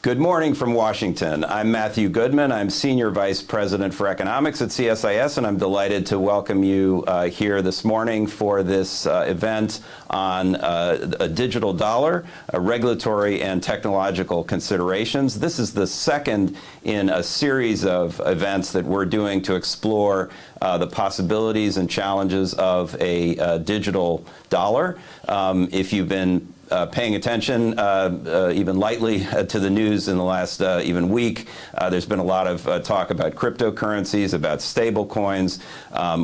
Good morning from Washington. I'm Matthew Goodman. I'm Senior Vice President for Economics at CSIS, and I'm delighted to welcome you here this morning for this event on a digital dollar, regulatory and technological considerations. This is the second in a series of events that we're doing to explore the possibilities and challenges of a digital dollar. If you've been paying attention even lightly to the news in the last even week, there's been a lot of talk about cryptocurrencies, about stablecoins.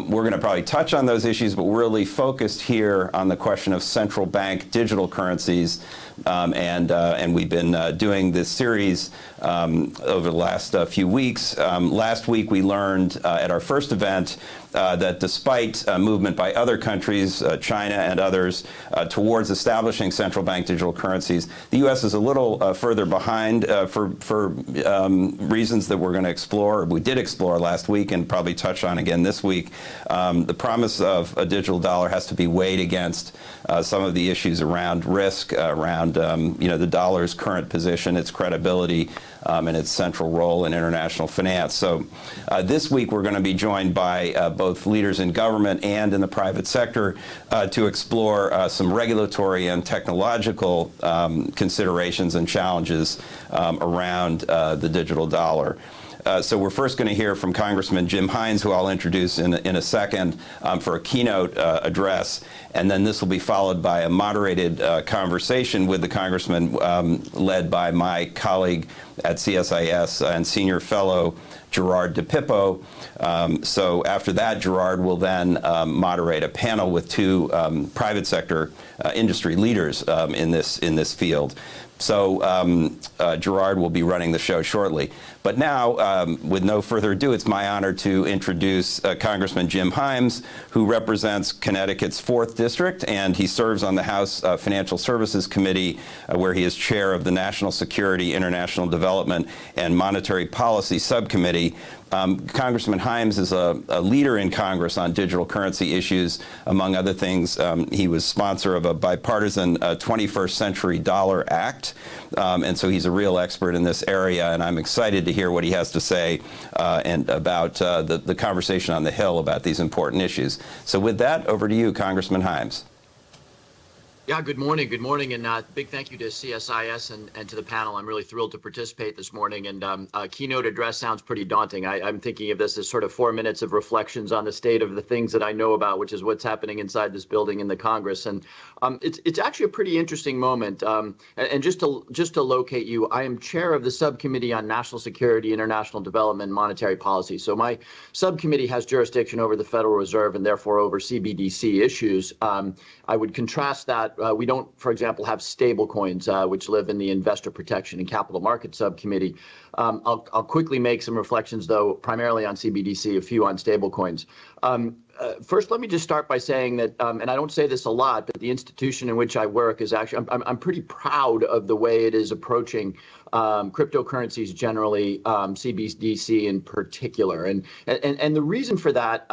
We're going to probably touch on those issues, but we're really focused here on the question of central bank digital currencies. And we've been doing this series over the last few weeks. Last week we learned at our first event that despite movement by other countries, China and others, towards establishing central bank digital currencies, the U.S. is a little further behind for reasons that we're going to explore. We did explore last week and probably touch on again this week. The promise of a digital dollar has to be weighed against some of the issues around risk, around the dollar's current position, its credibility, and its central role in international finance. So this week we're going to be joined by both leaders in government and in the private sector to explore some regulatory and technological considerations and challenges around the digital dollar. So we're first going to hear from Congressman Jim Himes, who I'll introduce in a second, for a keynote address. And then this will be followed by a moderated conversation with the congressman led by my colleague at CSIS and senior fellow Gerard DiPippo. So after that, Gerard will then moderate a panel with two private sector industry leaders in this field. So Gerard will be running the show shortly. But now, with no further ado, it's my honor to introduce Congressman Jim Himes, who represents Connecticut's 4th District, and he serves on the House Financial Services Committee, where he is chair of the National Security, International Development, and Monetary Policy Subcommittee. Congressman Himes is a leader in Congress on digital currency issues. Among other things, he was sponsor of a bipartisan 21st Century Dollar Act, and so he's a real expert in this area, and I'm excited to hear what he has to say and about the conversation on the Hill about these important issues. So with that, over to you, Congressman Himes. Yeah, good morning, and big thank you to CSIS and to the panel. I'm really thrilled to participate this morning, and a keynote address sounds pretty daunting. I'm thinking of this as sort of 4 minutes of reflections on the state of the things that I know about, which is what's happening inside this building in the Congress, and it's actually a pretty interesting moment. And just to locate you, I am chair of the subcommittee on national security, international development, and monetary policy. So my subcommittee has jurisdiction over the Federal Reserve and therefore over CBDC issues. I would contrast that. We don't, for example, have stablecoins, which live in the Investor Protection and Capital Markets Subcommittee. I'll quickly make some reflections, though, primarily on CBDC, a few on stablecoins. First, let me just start by saying that, and I don't say this a lot, but the institution in which I work is actually, I'm pretty proud of the way it is approaching cryptocurrencies generally, CBDC in particular. And the reason for that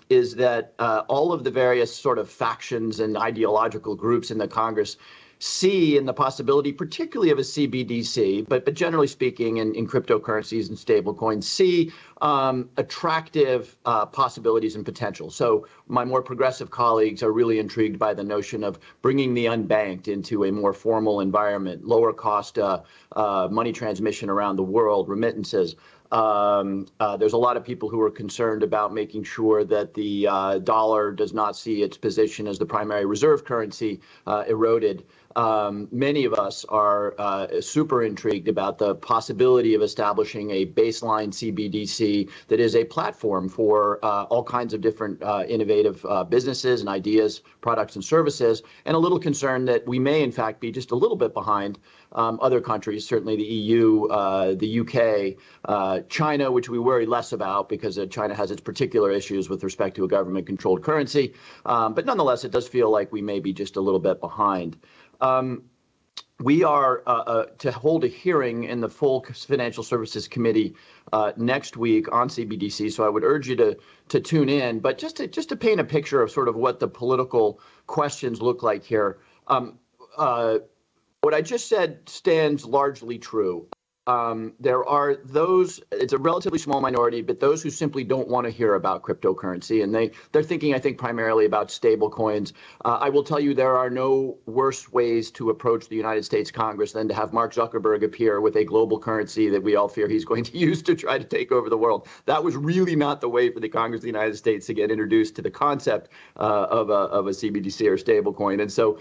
is that all of the various sort of factions and ideological groups in the Congress see in the possibility, particularly of a CBDC, but generally speaking in cryptocurrencies and stablecoins, see attractive possibilities and potential. So my more progressive colleagues are really intrigued by the notion of bringing the unbanked into a more formal environment, lower cost money transmission around the world, remittances. There's a lot of people who are concerned about making sure that the dollar does not see its position as the primary reserve currency eroded. Many of us are super intrigued about the possibility of establishing a baseline CBDC that is a platform for all kinds of different innovative businesses and ideas, products and services, and a little concerned that we may in fact be just a little bit behind other countries, certainly the EU, the UK, China, which we worry less about because China has its particular issues with respect to a government-controlled currency. But nonetheless, it does feel like we may be just a little bit behind. We are to hold a hearing in the full Financial Services Committee next week on CBDC, so I would urge you to tune in. But just to paint a picture of sort of what the political questions look like here, what I just said stands largely true. there are those, it's a relatively small minority, but those who simply don't want to hear about cryptocurrency. And they're thinking, I think, primarily about stable coins. I will tell you there are no worse ways to approach the United States Congress than to have Mark Zuckerberg appear with a global currency that we all fear he's going to use to try to take over the world. That was really not the way for the Congress of the United States to get introduced to the concept of a CBDC or stablecoin. And so,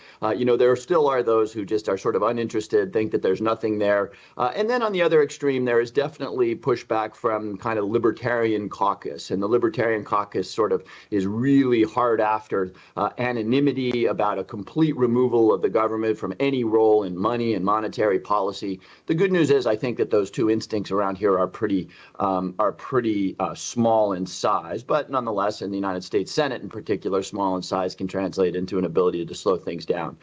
there still are those who just are sort of uninterested, think that there's nothing there. And then on the other extreme, there is definitely pushback from kind of libertarian caucus, and the libertarian caucus sort of is really hard after anonymity, about a complete removal of the government from any role in money and monetary policy. The good news is I think that those two instincts around here are pretty small in size, but nonetheless, in the United States Senate in particular, small in size can translate into an ability to slow things down.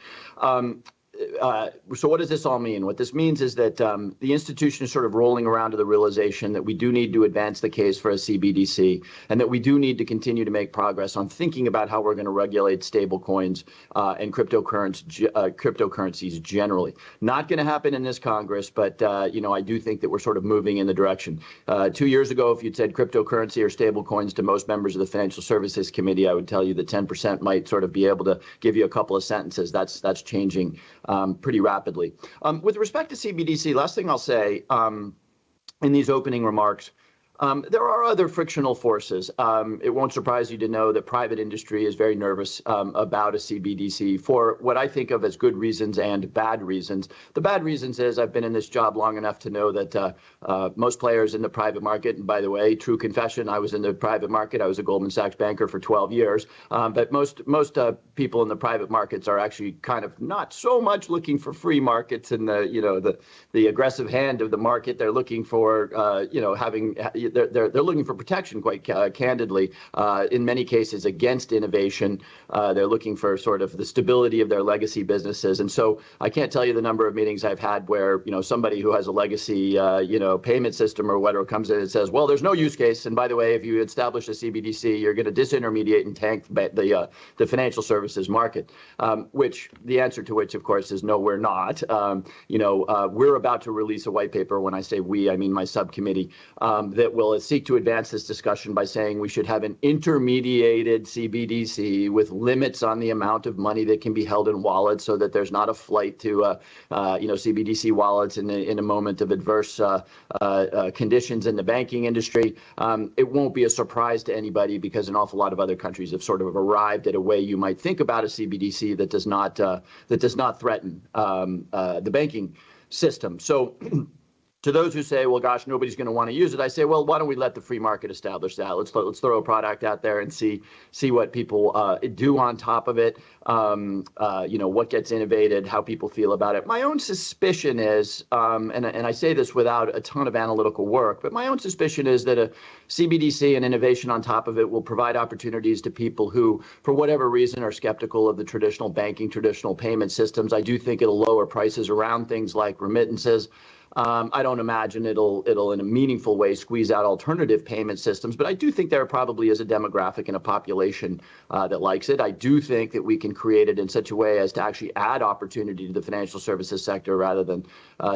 So what does this all mean? What this means is that the institution is sort of rolling around to the realization that we do need to advance the case for a CBDC, and that we do need to continue to make progress on thinking about how we're going to regulate stable coins and cryptocurrencies generally. Not going to happen in this Congress, but I do think that we're sort of moving in the direction. 2 years ago, if you'd said cryptocurrency or stable coins to most members of the Financial Services Committee, I would tell you that 10% might sort of be able to give you a couple of sentences. That's changing pretty rapidly. With respect to CBDC, last thing I'll say in these opening remarks, there are other frictional forces. It won't surprise you to know that private industry is very nervous about a CBDC for what I think of as good reasons and bad reasons. The bad reasons is I've been in this job long enough to know that most players in the private market, and by the way, true confession, I was in the private market. I was a Goldman Sachs banker for 12 years. But most people in the private markets are actually kind of not so much looking for free markets and the aggressive hand of the market. They're looking for they're looking for protection, quite candidly, in many cases against innovation. They're looking for sort of the stability of their legacy businesses. And so I can't tell you the number of meetings I've had where, somebody who has a legacy, payment system or whatever comes in and says, well, there's no use case. And by the way, if you establish a CBDC, you're going to disintermediate and tank the financial services market, which the answer to which, of course, is no, we're not. We're about to release a white paper. When I say we, I mean my subcommittee, that will seek to advance this discussion by saying we should have an intermediated CBDC with limits on the amount of money that can be held in wallets, so that there's not a flight to CBDC wallets in a moment of adverse conditions in the banking industry. It won't be a surprise to anybody because an awful lot of other countries have sort of arrived at a way you might think about a CBDC that does not threaten the banking system. So to those who say, well, gosh, nobody's going to want to use it, I say, well, why don't we let the free market establish that? Let's throw a product out there and see what people do on top of it. What gets innovated, how people feel about it. My own suspicion is, and I say this without a ton of analytical work, but my own suspicion is that a CBDC and innovation on top of it will provide opportunities to people who, for whatever reason, are skeptical of the traditional banking, traditional payment systems. I do think it'll lower prices around things like remittances. I don't imagine it'll in a meaningful way squeeze out alternative payment systems, but I do think there probably is a demographic and a population that likes it. I do think that we can create it in such a way as to actually add opportunity to the financial services sector rather than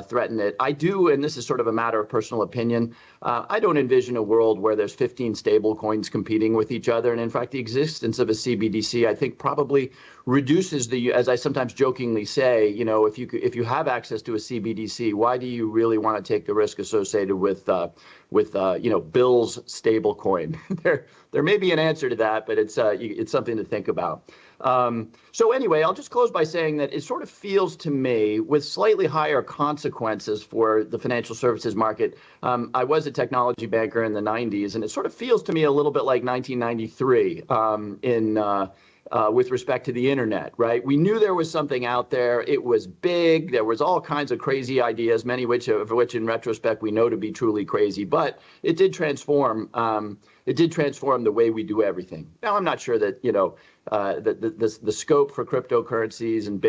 threaten it. I do, and this is sort of a matter of personal opinion, I don't envision a world where there's 15 stable coins competing with each other. And in fact, the existence of a CBDC, I think, probably reduces as I sometimes jokingly say, if you have access to a CBDC, why do you really want to take the risk associated with Bill's stable coin? There may be an answer to that, but it's something to think about. So anyway, I'll just close by saying that it sort of feels to me, with slightly higher consequences for the financial services market. I was a technology banker in the 90s, and it sort of feels to me a little bit like 1993 with respect to the internet, right? We knew there was something out there. It was big. There was all kinds of crazy ideas, many of which in retrospect we know to be truly crazy, but it did transform it did transform the way we do everything. Now, I'm not sure that, the scope for cryptocurrencies and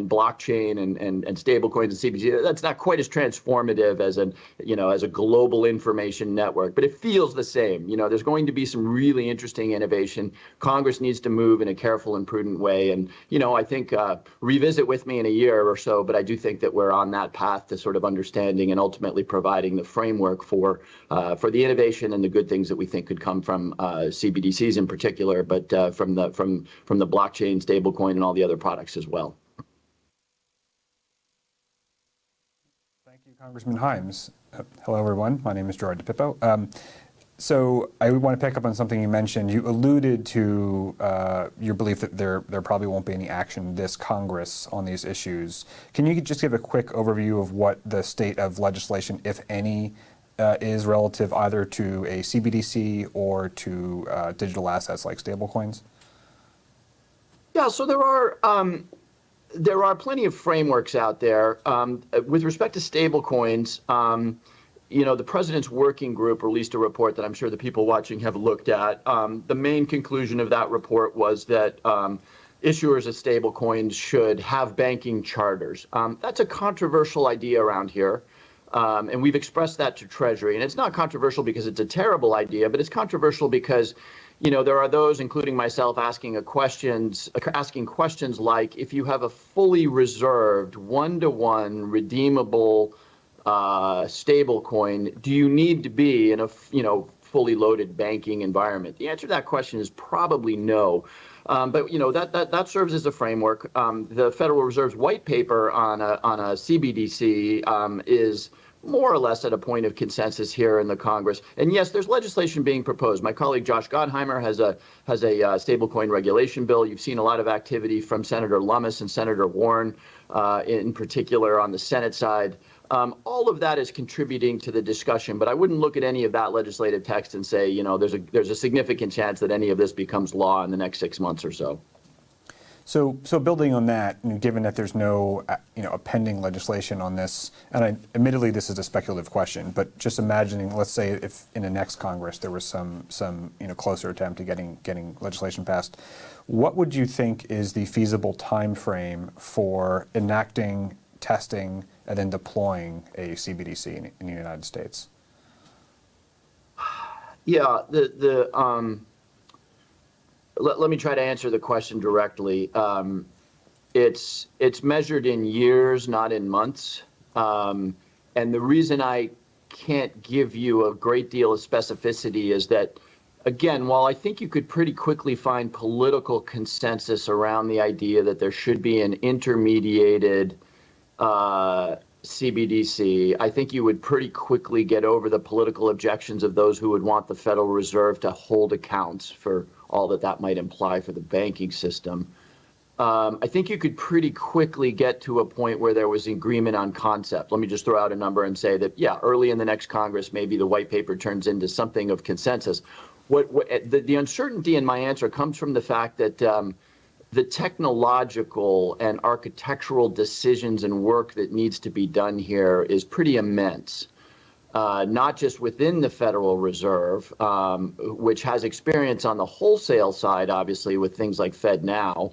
blockchain and stablecoins and CBDC, that's not quite as transformative as as a global information network, but it feels the same. There's going to be some really interesting innovation. Congress needs to move in a careful and prudent way. And, I think revisit with me in a year or so, but I do think that we're on that path to sort of understanding and ultimately providing the framework for the innovation and the good things that we think could come from CBDCs in particular, but from the blockchain, stablecoin, and all the other products as well. Thank you, Congressman Himes. Hello, everyone. My name is Gerard DiPippo. So I want to pick up on something you mentioned. You alluded to your belief that there probably won't be any action this Congress on these issues. Can you just give a quick overview of what the state of legislation, if any, is relative either to a CBDC or to digital assets like stablecoins? Yeah, so there are plenty of frameworks out there. With respect to stablecoins, the president's working group released a report that I'm sure the people watching have looked at. The main conclusion of that report was that issuers of stablecoins should have banking charters. That's a controversial idea around here. And we've expressed that to Treasury. And it's not controversial because it's a terrible idea, but it's controversial because there are those, including myself, asking questions like, if you have a fully reserved, one-to-one redeemable stable coin, do you need to be in a fully loaded banking environment? The answer to that question is probably no. But that serves as a framework. The Federal Reserve's white paper on a CBDC is more or less at a point of consensus here in the Congress. And yes, there's legislation being proposed. My colleague Josh Gottheimer has a stablecoin regulation bill. You've seen a lot of activity from Senator Lummis and Senator Warren, in particular on the Senate side. All of that is contributing to the discussion, but I wouldn't look at any of that legislative text and say, there's a significant chance that any of this becomes law in the next 6 months or so. So building on that, given that there's no, a pending legislation on this, and admittedly this is a speculative question, but just imagining, let's say if in the next Congress there was some closer attempt to getting legislation passed, what would you think is the feasible time frame for enacting, testing, and then deploying a CBDC in the United States? Yeah, let me try to answer the question directly. It's measured in years, not in months. And the reason I can't give you a great deal of specificity is that, again, while I think you could pretty quickly find political consensus around the idea that there should be an intermediated CBDC, I think you would pretty quickly get over the political objections of those who would want the Federal Reserve to hold accounts for all that might imply for the banking system. I think you could pretty quickly get to a point where there was agreement on concept. Let me just throw out a number and say that, yeah, early in the next Congress, maybe the white paper turns into something of consensus. The uncertainty in my answer comes from the fact that the technological and architectural decisions and work that needs to be done here is pretty immense. Not just within the Federal Reserve, which has experience on the wholesale side, obviously, with things like FedNow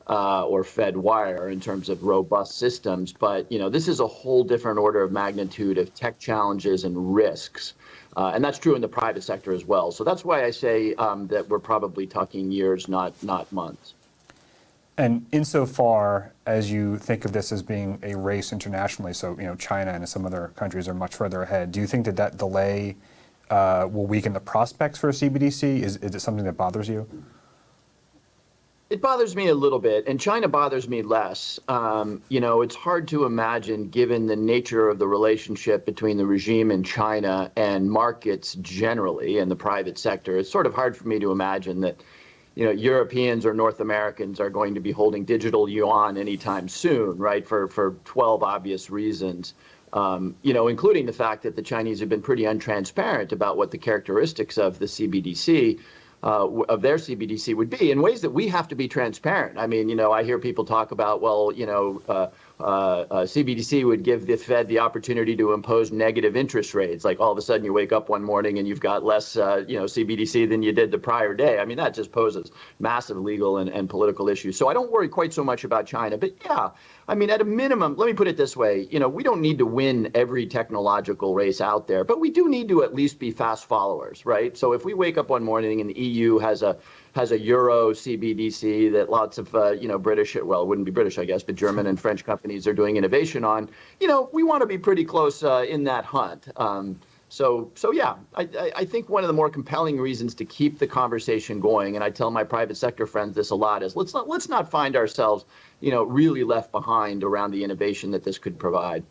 or FedWire in terms of robust systems. But, this is a whole different order of magnitude of tech challenges and risks. And that's true in the private sector as well. So that's why I say that we're probably talking years, not months. And insofar as you think of this as being a race internationally, so China and some other countries are much further ahead, do you think that delay will weaken the prospects for a CBDC? Is it something that bothers you? It bothers me a little bit, and China bothers me less. It's hard to imagine, given the nature of the relationship between the regime in China and markets generally and the private sector. It's sort of hard for me to imagine that Europeans or North Americans are going to be holding digital yuan anytime soon, right? For 12 obvious reasons, including the fact that the Chinese have been pretty untransparent about what the characteristics of the CBDC, of their CBDC would be in ways that we have to be transparent. I mean, I hear people talk about, well, CBDC would give the Fed the opportunity to impose negative interest rates. Like all of a sudden you wake up one morning and you've got less, CBDC than you did the prior day. I mean, that just poses massive legal and political issues. So I don't worry quite so much about China. But yeah, I mean, at a minimum, let me put it this way. We don't need to win every technological race out there, but we do need to at least be fast followers, right? So if we wake up one morning and the EU has a Euro CBDC that lots of, British, well, it wouldn't be British, I guess, but German and French companies are doing innovation on, we want to be pretty close in that hunt. So yeah, I think one of the more compelling reasons to keep the conversation going, and I tell my private sector friends this a lot, is let's not find ourselves, really left behind around the innovation that this could provide.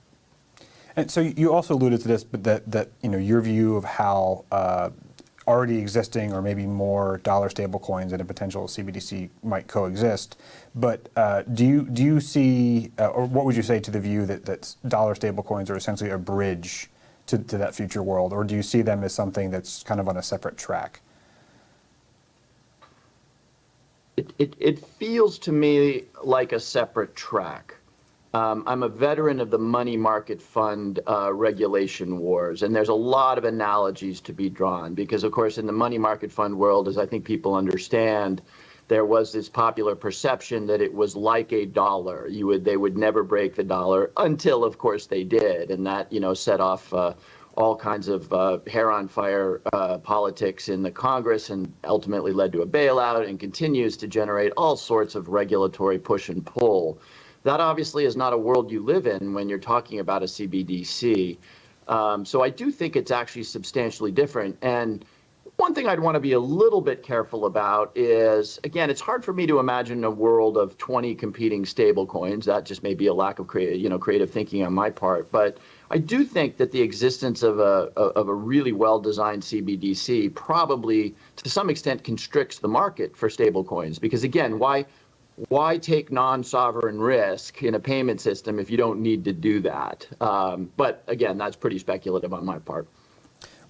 And so you also alluded to this, but that your view of how already existing or maybe more dollar stablecoins and a potential CBDC might coexist. But do you see, or what would you say to the view that dollar stablecoins are essentially a bridge to that future world, or do you see them as something that's kind of on a separate track? It feels to me like a separate track. I'm a veteran of the money market fund regulation wars, and there's a lot of analogies to be drawn because, of course, in the money market fund world, as I think people understand, there was this popular perception that it was like a dollar. They would never break the dollar until, of course, they did, and that set off all kinds of hair on fire politics in the Congress and ultimately led to a bailout and continues to generate all sorts of regulatory push and pull. That obviously is not a world you live in when you're talking about a CBDC. So I do think it's actually substantially different. And one thing I'd want to be a little bit careful about is, again, it's hard for me to imagine a world of 20 competing stablecoins. That just may be a lack of creative thinking on my part. But I do think that the existence of a really well-designed CBDC probably, to some extent, constricts the market for stablecoins. Because again, why take non-sovereign risk in a payment system if you don't need to do that? But again, that's pretty speculative on my part.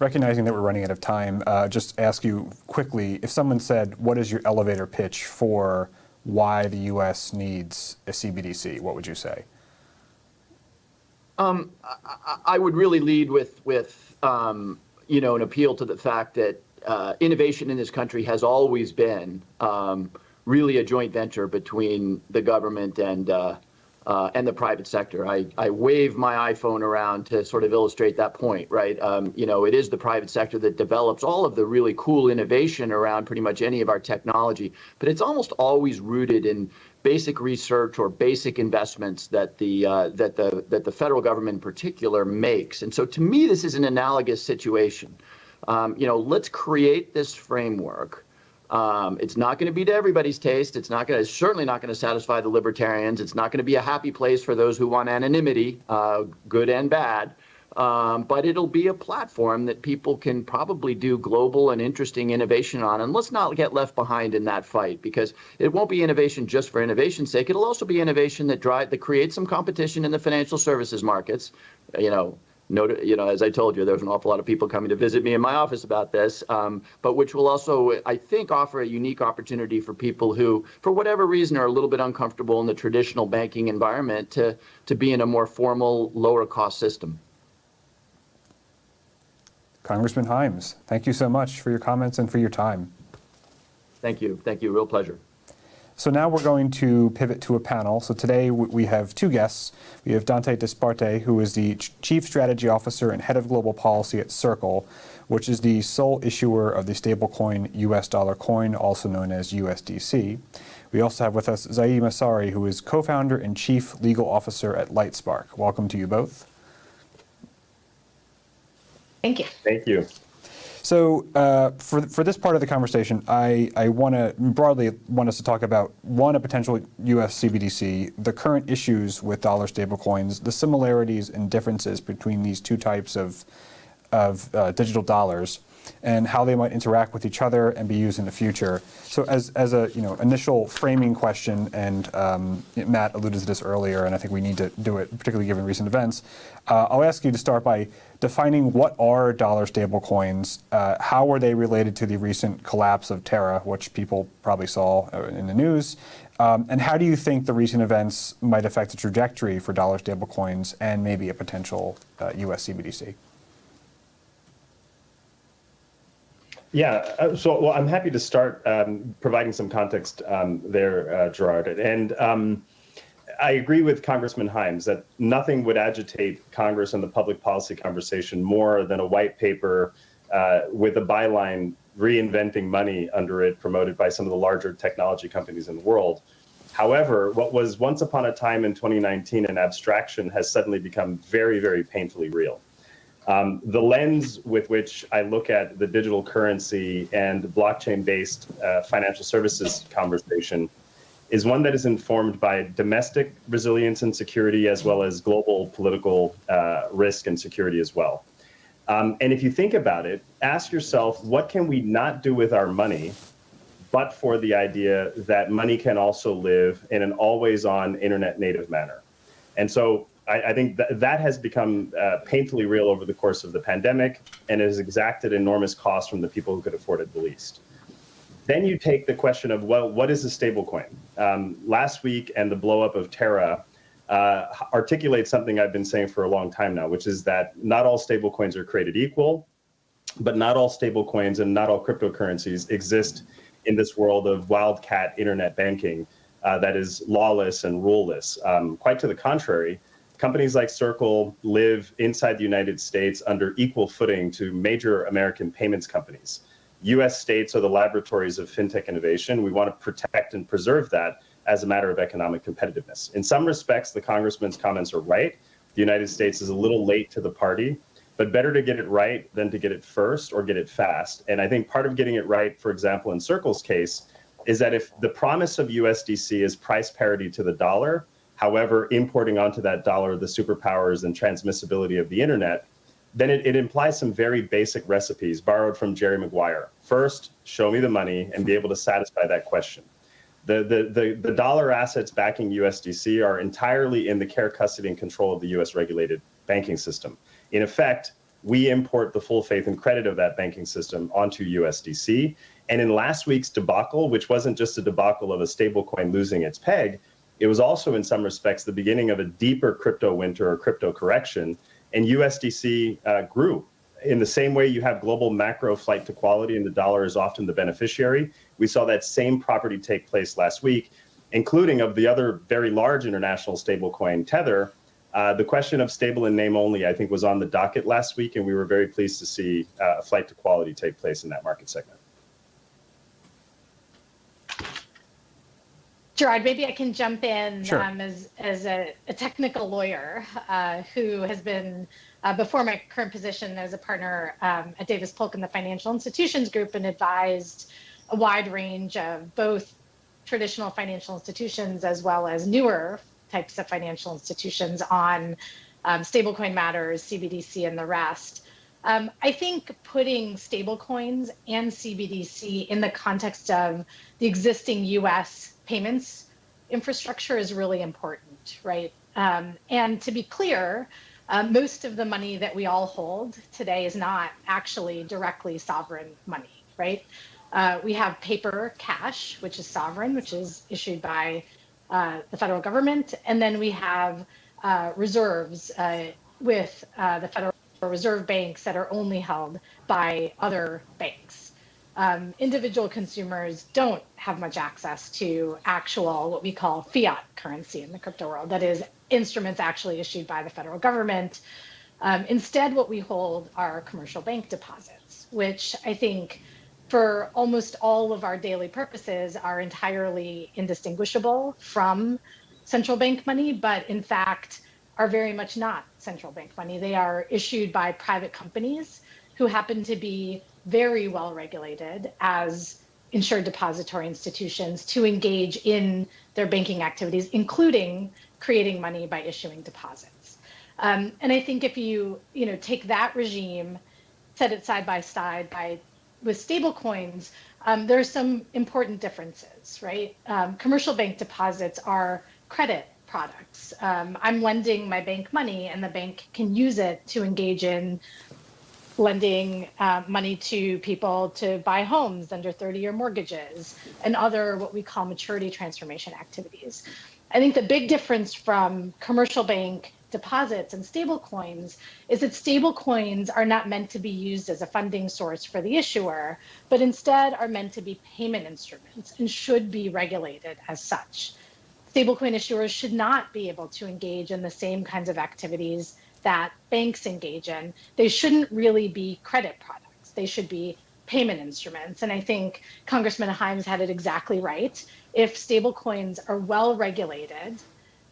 Recognizing that we're running out of time, just ask you quickly, if someone said, what is your elevator pitch for why the U.S. needs a CBDC, what would you say? I would really lead with an appeal to the fact that innovation in this country has always been really a joint venture between the government and the private sector. I wave my iPhone around to sort of illustrate that point, right? It is the private sector that develops all of the really cool innovation around pretty much any of our technology, but it's almost always rooted in basic research or basic investments that the federal government in particular makes. And so to me, this is an analogous situation. Let's create this framework. It's not going to be to everybody's taste. It's certainly not going to satisfy the libertarians. It's not going to be a happy place for those who want anonymity, good and bad. But it'll be a platform that people can probably do global and interesting innovation on. And let's not get left behind in that fight, because it won't be innovation just for innovation's sake. It'll also be innovation that creates some competition in the financial services markets. As I told you, there's an awful lot of people coming to visit me in my office about this, but which will also, I think, offer a unique opportunity for people who, for whatever reason, are a little bit uncomfortable in the traditional banking environment to be in a more formal, lower cost system. Congressman Himes, thank you so much for your comments and for your time. Thank you. Thank you. Real pleasure. So now we're going to pivot to a panel. So today we have two guests. We have Dante Disparte, who is the Chief Strategy Officer and Head of Global Policy at Circle, which is the sole issuer of the stablecoin US dollar coin, also known as USDC. We also have with us Jai Massari, who is co-founder and Chief Legal Officer at Lightspark. Welcome to you both. Thank you. Thank you. So for this part of the conversation, I broadly want us to talk about, one, a potential U.S. CBDC, the current issues with dollar stablecoins, the similarities and differences between these two types of digital dollars, and how they might interact with each other and be used in the future. So as a initial framing question, and Matt alluded to this earlier, and I think we need to do it, particularly given recent events, I'll ask you to start by defining what are dollar stablecoins, how are they related to the recent collapse of Terra, which people probably saw in the news, and how do you think the recent events might affect the trajectory for dollar stablecoins and maybe a potential US CBDC? Yeah, well, I'm happy to start providing some context there, Gerard. And I agree with Congressman Himes that nothing would agitate Congress and the public policy conversation more than a white paper with a byline reinventing money under it, promoted by some of the larger technology companies in the world. However, what was once upon a time in 2019 an abstraction has suddenly become very, very painfully real. The lens with which I look at the digital currency and blockchain-based financial services conversation is one that is informed by domestic resilience and security, as well as global political risk and security as well. And if you think about it, ask yourself, what can we not do with our money, but for the idea that money can also live in an always-on internet native manner? And so I think that has become painfully real over the course of the pandemic, and it has exacted enormous costs from the people who could afford it the least. Then you take the question of, well, what is a stablecoin? Last week and the blow-up of Terra articulates something I've been saying for a long time now, which is that not all stablecoins are created equal, but not all stablecoins and not all cryptocurrencies exist in this world of wildcat internet banking that is lawless and ruleless. Quite to the contrary, companies like Circle live inside the United States under equal footing to major American payments companies. US states are the laboratories of fintech innovation. We want to protect and preserve that as a matter of economic competitiveness. In some respects, the Congressman's comments are right. The United States is a little late to the party, but better to get it right than to get it first or get it fast. And I think part of getting it right, for example, in Circle's case, is that if the promise of USDC is price parity to the dollar, however, importing onto that dollar the superpowers and transmissibility of the internet, then it implies some very basic recipes borrowed from Jerry Maguire. First, show me the money and be able to satisfy that question. The dollar assets backing USDC are entirely in the care, custody, and control of the US regulated banking system. In effect, we import the full faith and credit of that banking system onto USDC. And in last week's debacle, which wasn't just a debacle of a stablecoin losing its peg, it was also in some respects the beginning of a deeper crypto winter or crypto correction. And USDC grew. In the same way you have global macro flight to quality and the dollar is often the beneficiary, we saw that same property take place last week, including of the other very large international stablecoin Tether. The question of stable in name only, I think, was on the docket last week, and we were very pleased to see a flight to quality take place in that market segment. Gerard, maybe I can jump in. Sure. As a technical lawyer who has been, before my current position as a partner at Davis Polk in the Financial Institutions Group, and advised a wide range of both traditional financial institutions as well as newer types of financial institutions on stablecoin matters, CBDC, and the rest. I think putting stablecoins and CBDC in the context of the existing US payments infrastructure is really important, right? And to be clear, most of the money that we all hold today is not actually directly sovereign money, right? We have paper cash, which is sovereign, which is issued by the federal government. And then we have reserves with the Federal Reserve banks that are only held by other banks. Individual consumers don't have much access to actual, what we call fiat currency in the crypto world, that is instruments actually issued by the federal government. Instead, what we hold are commercial bank deposits, which I think for almost all of our daily purposes are entirely indistinguishable from central bank money, but in fact are very much not central bank money. They are issued by private companies who happen to be very well regulated as insured depository institutions to engage in their banking activities, including creating money by issuing deposits. And I think if you take that regime set it side by side with stablecoins, there are some important differences, right? Commercial bank deposits are credit products. I'm lending my bank money, and the bank can use it to engage in lending money to people to buy homes under 30-year mortgages and other what we call maturity transformation activities. I think the big difference from commercial bank deposits and stablecoins is that stablecoins are not meant to be used as a funding source for the issuer, but instead are meant to be payment instruments and should be regulated as such. Stablecoin issuers should not be able to engage in the same kinds of activities that banks engage in. They shouldn't really be credit products. They should be payment instruments. And I think Congressman Himes had it exactly right. If stablecoins are well regulated,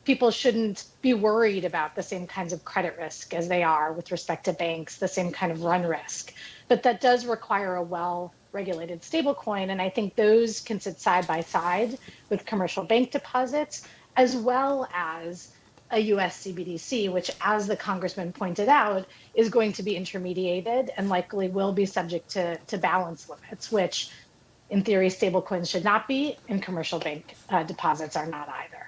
people shouldn't be worried about the same kinds of credit risk as they are with respect to banks, the same kind of run risk. But that does require a well-regulated stablecoin, and I think those can sit side by side with commercial bank deposits, as well as a US CBDC, which, as the congressman pointed out, is going to be intermediated and likely will be subject to balance limits, which in theory stablecoins should not be, and commercial bank deposits are not either.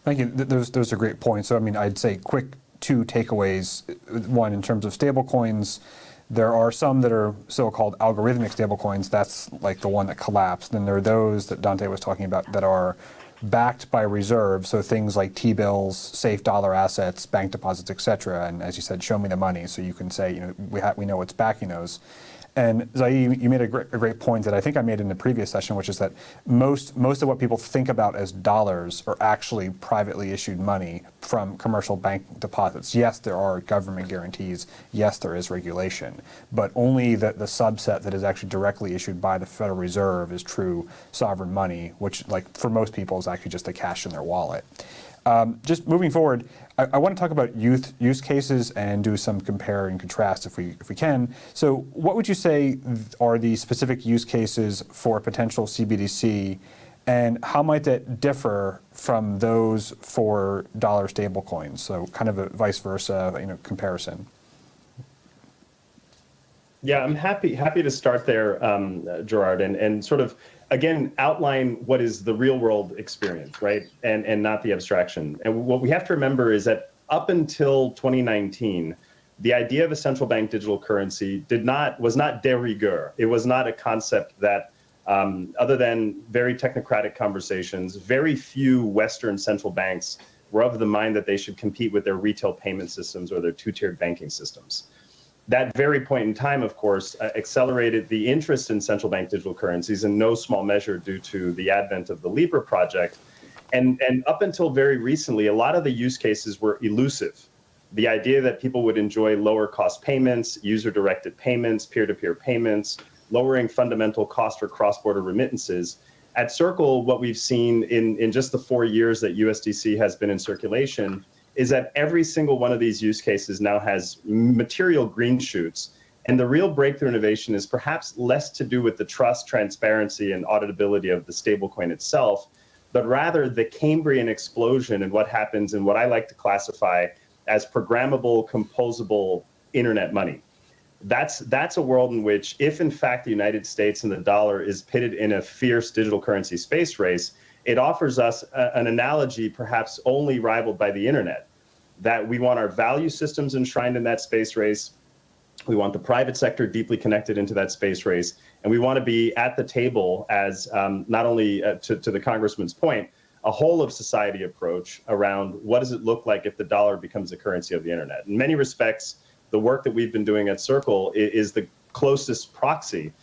Thank you. Those are great points. So, I mean, I'd say quick two takeaways. One, in terms of stablecoins, there are some that are so-called algorithmic stablecoins. That's like the one that collapsed. Then there are those that Dante was talking about that are backed by reserves, so things like T-bills, safe dollar assets, bank deposits, et cetera. And as you said, show me the money, so you can say, you know, we know what's backing those. And Zai, you made a great point that I think I made in the previous session, which is that most of what people think about as dollars are actually privately issued money from commercial bank deposits. Yes, there are government guarantees. Yes, there is regulation, but only the subset that is actually directly issued by the Federal Reserve is true sovereign money, which, like, for most people is actually just the cash in their wallet. Just moving forward, I want to talk about use cases and do some compare and contrast if we can. So what would you say are the specific use cases for a potential CBDC, and how might that differ from those for dollar stablecoins? So kind of a vice versa, you know, comparison. Yeah, I'm happy to start there, Gerard, and sort of, again, outline what is the real world experience, right? And not the abstraction. And what we have to remember is that up until 2019, the idea of a central bank digital currency was not de rigueur. It was not a concept that, other than very technocratic conversations, very few Western central banks were of the mind that they should compete with their retail payment systems or their two-tiered banking systems. That very point in time, of course, accelerated the interest in central bank digital currencies in no small measure due to the advent of the Libra project. And up until very recently, a lot of the use cases were elusive. The idea that people would enjoy lower cost payments, user-directed payments, peer-to-peer payments, lowering fundamental cost for cross-border remittances. At Circle, what we've seen in just the 4 years that USDC has been in circulation is that every single one of these use cases now has material green shoots. And the real breakthrough innovation is perhaps less to do with the trust, transparency, and auditability of the stablecoin itself, but rather the Cambrian explosion and what happens in what I like to classify as programmable, composable internet money. That's a world in which, if in fact the United States and the dollar is pitted in a fierce digital currency space race, it offers us an analogy perhaps only rivaled by the internet, that we want our value systems enshrined in that space race. We want the private sector deeply connected into that space race. And we want to be at the table as not only to the congressman's point, a whole of society approach around what does it look like if the dollar becomes the currency of the internet. In many respects, the work that we've been doing at Circle is the closest proxy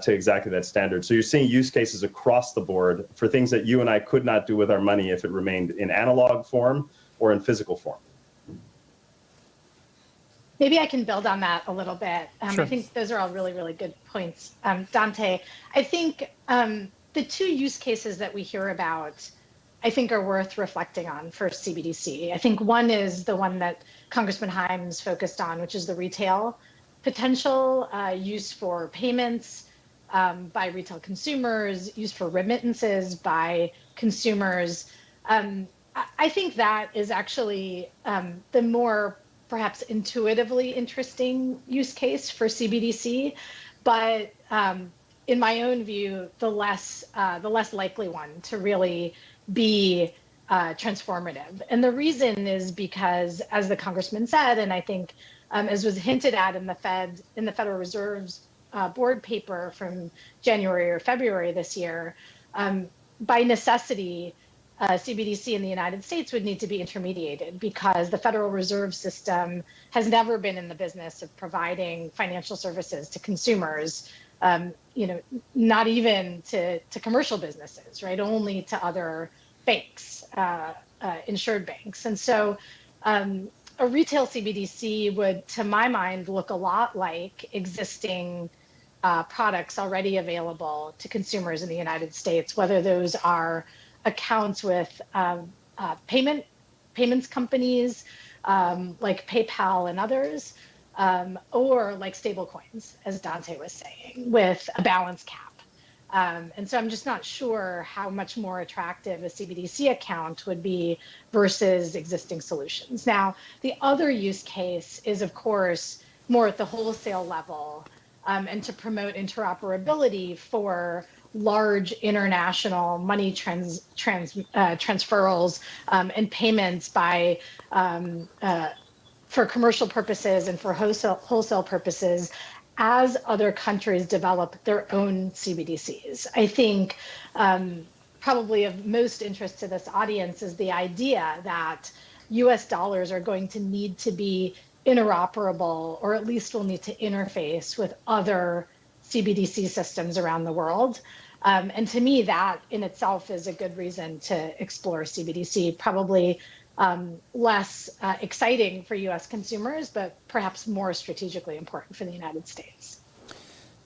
to exactly that standard. So you're seeing use cases across the board for things that you and I could not do with our money if it remained in analog form or in physical form. Maybe I can build on that a little bit. Sure. I think those are all really, really good points. Dante, I think the two use cases that we hear about, I think, are worth reflecting on for CBDC. I think one is the one that Congressman Himes focused on, which is the retail potential, use for payments by retail consumers, use for remittances by consumers. I think that is actually the more perhaps intuitively interesting use case for CBDC, but in my own view, the less likely one to really be transformative. And the reason is because, as the congressman said, and I think as was hinted at in the Federal Reserve's board paper from January or February this year, by necessity, CBDC in the United States would need to be intermediated because the Federal Reserve System has never been in the business of providing financial services to consumers, not even to commercial businesses, right? Only to other banks, insured banks. And so a retail CBDC would, to my mind, look a lot like existing products already available to consumers in the United States, whether those are accounts with payments companies like PayPal and others, or like stablecoins, as Dante was saying, with a balance cap. And so I'm just not sure how much more attractive a CBDC account would be versus existing solutions. Now, the other use case is, of course, more at the wholesale level, and to promote interoperability for large international money transferals and payments by for commercial purposes and for wholesale purposes as other countries develop their own CBDCs. I think probably of most interest to this audience is the idea that US dollars are going to need to be interoperable, or at least will need to interface with other CBDC systems around the world. And to me, that in itself is a good reason to explore CBDC, probably less exciting for US consumers, but perhaps more strategically important for the United States.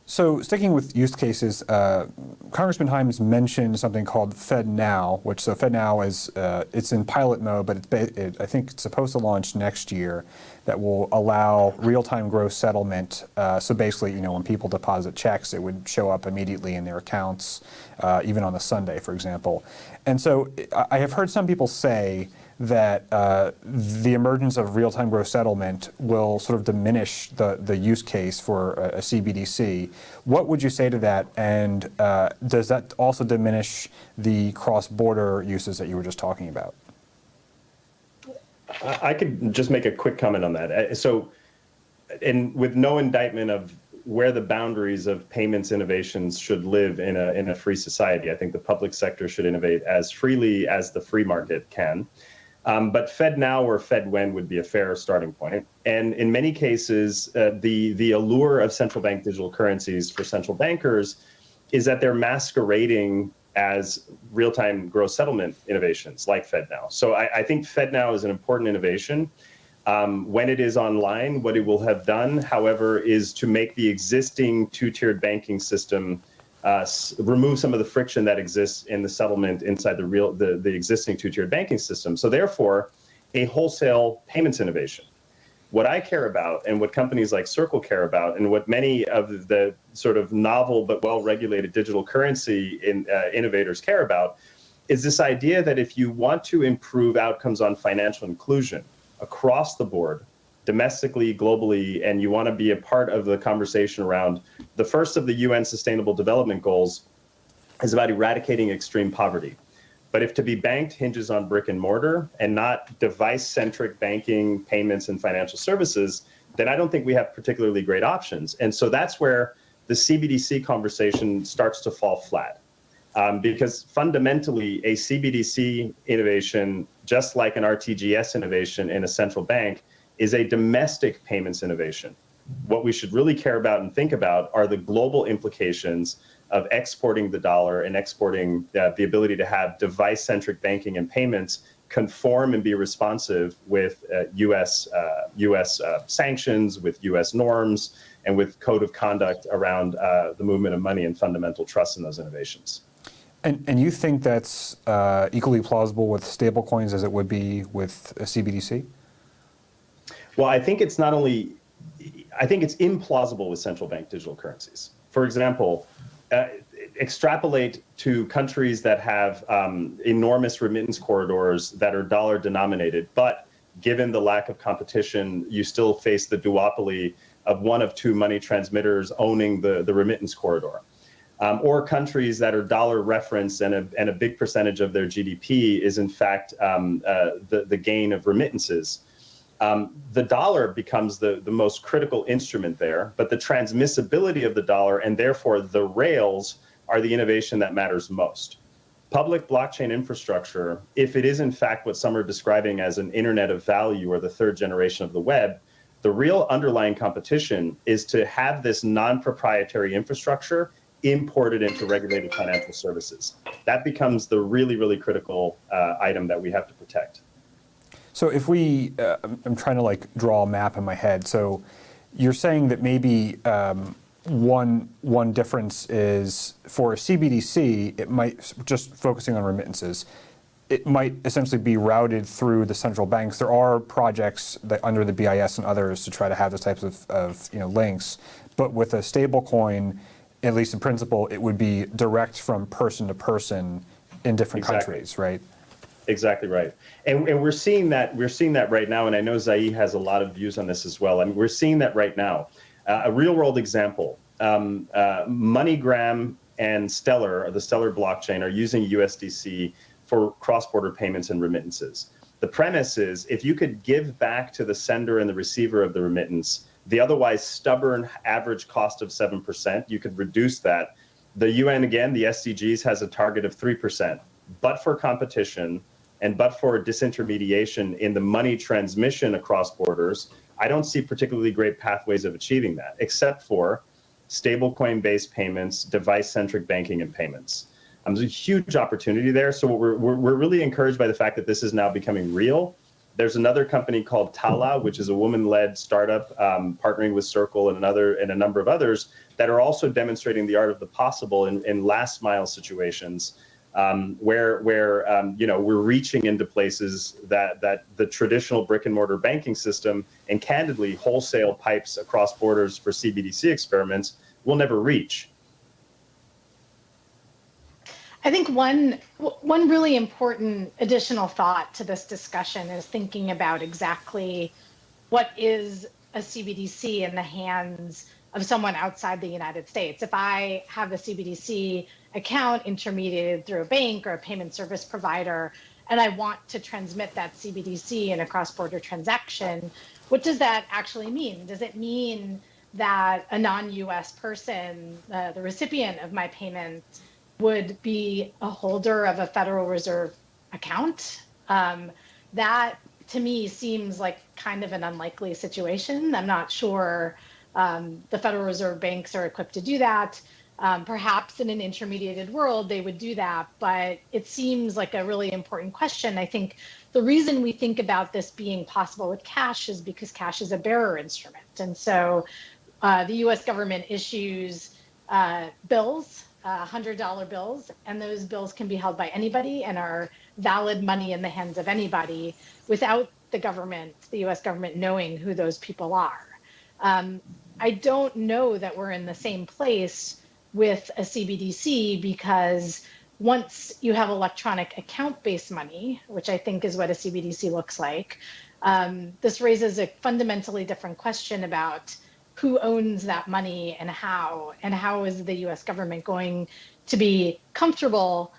So sticking with use cases, Congressman Himes mentioned something called FedNow, which FedNow is it's in pilot mode, but I think it's supposed to launch next year. That will allow real-time gross settlement. So basically, when people deposit checks, it would show up immediately in their accounts, even on a Sunday, for example. And so I have heard some people say that the emergence of real-time gross settlement will sort of diminish the use case for a CBDC. What would you say to that? And does that also diminish the cross-border uses that you were just talking about? I could just make a quick comment on that. So, and with no indictment of where the boundaries of payments innovations should live in a free society, I think the public sector should innovate as freely as the free market can. But FedNow or FedWhen would be a fair starting point. And in many cases, the allure of central bank digital currencies for central bankers is that they're masquerading as real-time gross settlement innovations like FedNow. So I think FedNow is an important innovation. When it is online, what it will have done, however, is to make the existing two-tiered banking system remove some of the friction that exists in the settlement inside the existing two-tiered banking system. So therefore, a wholesale payments innovation. What I care about, and what companies like Circle care about, and what many of the sort of novel but well-regulated digital currency innovators care about, is this idea that if you want to improve outcomes on financial inclusion across the board, domestically, globally, and you want to be a part of the conversation around the first of the UN Sustainable Development Goals is about eradicating extreme poverty. But if to be banked hinges on brick and mortar and not device-centric banking, payments, and financial services, then I don't think we have particularly great options. And so that's where the CBDC conversation starts to fall flat. Because fundamentally, a CBDC innovation, just like an RTGS innovation in a central bank, is a domestic payments innovation. What we should really care about and think about are the global implications of exporting the dollar and exporting the ability to have device-centric banking and payments conform and be responsive with U.S. sanctions, with U.S. norms, and with code of conduct around the movement of money and fundamental trust in those innovations. And you think that's equally plausible with stablecoins as it would be with a CBDC? Well, I think it's not only, I think it's implausible with central bank digital currencies. For example, extrapolate to countries that have enormous remittance corridors that are dollar denominated, but given the lack of competition, you still face the duopoly of one of two money transmitters owning the remittance corridor. Or countries that are dollar referenced and a big percentage of their GDP is in fact the gain of remittances. The dollar becomes the most critical instrument there, but the transmissibility of the dollar and therefore the rails are the innovation that matters most. Public blockchain infrastructure, if it is in fact what some are describing as an internet of value or the third generation of the web, the real underlying competition is to have this non-proprietary infrastructure imported into regulated financial services. That becomes the really, really critical item that we have to protect. So if we, I'm trying to like draw a map in my head. So you're saying that maybe one difference is for a CBDC, it might, just focusing on remittances, it might essentially be routed through the central banks. There are projects that under the BIS and others to try to have those types of links. But with a stablecoin, at least in principle, it would be direct from person to person in different countries, right? Exactly right. And we're seeing that right now, and I know Zai has a lot of views on this as well. I mean, we're seeing that right now. A real world example, MoneyGram and Stellar, or the Stellar blockchain, are using USDC for cross-border payments and remittances. The premise is if you could give back to the sender and the receiver of the remittance the otherwise stubborn average cost of 7%, you could reduce that. The UN, again, the SDGs has a target of 3%, but for competition and but for disintermediation in the money transmission across borders, I don't see particularly great pathways of achieving that, except for stablecoin-based payments, device-centric banking and payments. There's a huge opportunity there. So we're really encouraged by the fact that this is now becoming real. There's another company called Tala, which is a woman-led startup partnering with Circle and a number of others that are also demonstrating the art of the possible in last-mile situations where we're reaching into places that the traditional brick-and-mortar banking system and candidly wholesale pipes across borders for CBDC experiments will never reach. I think one really important additional thought to this discussion is thinking about exactly what is a CBDC in the hands of someone outside the United States. If I have a CBDC account intermediated through a bank or a payment service provider, and I want to transmit that CBDC in a cross-border transaction, what does that actually mean? Does it mean that a non-US person, the recipient of my payment, would be a holder of a Federal Reserve account? That to me seems like kind of an unlikely situation. I'm not sure the Federal Reserve banks are equipped to do that. Perhaps in an intermediated world, they would do that, but it seems like a really important question. I think the reason we think about this being possible with cash is because cash is a bearer instrument. And so the US government issues bills, $100 bills, and those bills can be held by anybody and are valid money in the hands of anybody without the government, the US government, knowing who those people are. I don't know that we're in the same place with a CBDC because once you have electronic account-based money, which I think is what a CBDC looks like, this raises a fundamentally different question about who owns that money and how is the US government going to be comfortable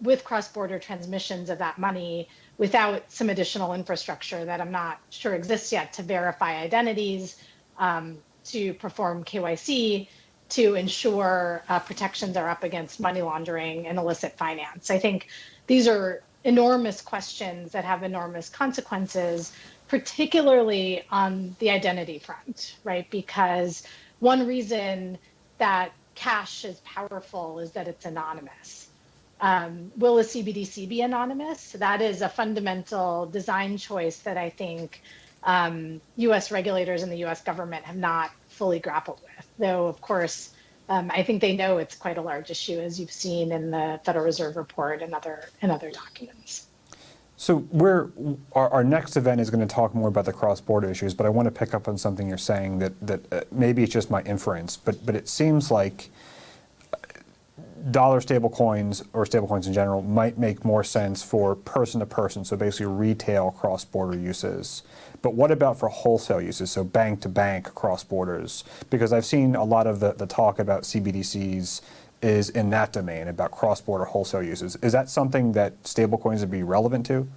with cross-border transmissions of that money without some additional infrastructure that I'm not sure exists yet to verify identities, to perform KYC, to ensure protections are up against money laundering and illicit finance. I think these are enormous questions that have enormous consequences, particularly on the identity front, right? Because one reason that cash is powerful is that it's anonymous. Will a CBDC be anonymous? That is a fundamental design choice that I think US regulators and the US government have not fully grappled with. Though, of course, I think they know it's quite a large issue, as you've seen in the Federal Reserve report and other documents. So our next event is going to talk more about the cross-border issues, but I want to pick up on something you're saying that maybe it's just my inference, but it seems like dollar stablecoins or stablecoins in general might make more sense for person to person, so basically retail cross-border uses. But what about for wholesale uses, so bank to bank cross borders? Because I've seen a lot of the talk about CBDCs is in that domain, about cross-border wholesale uses. Is that something that stablecoins would be relevant to?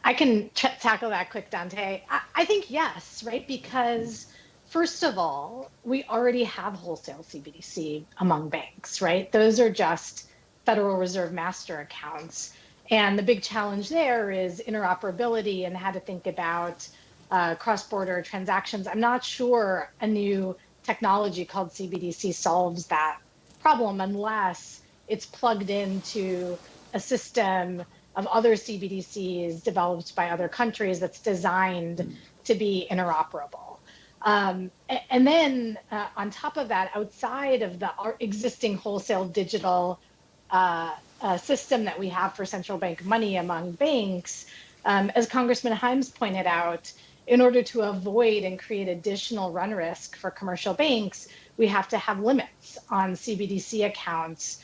I can tackle that quick, Dante. I think yes, right? Because first of all, we already have wholesale CBDC among banks, right? Those are just Federal Reserve master accounts. And the big challenge there is interoperability and how to think about cross-border transactions. I'm not sure a new technology called CBDC solves that problem unless it's plugged into a system of other CBDCs developed by other countries that's designed to be interoperable. And then on top of that, outside of the existing wholesale digital system that we have for central bank money among banks, as Congressman Himes pointed out, in order to avoid and create additional run risk for commercial banks, we have to have limits on CBDC accounts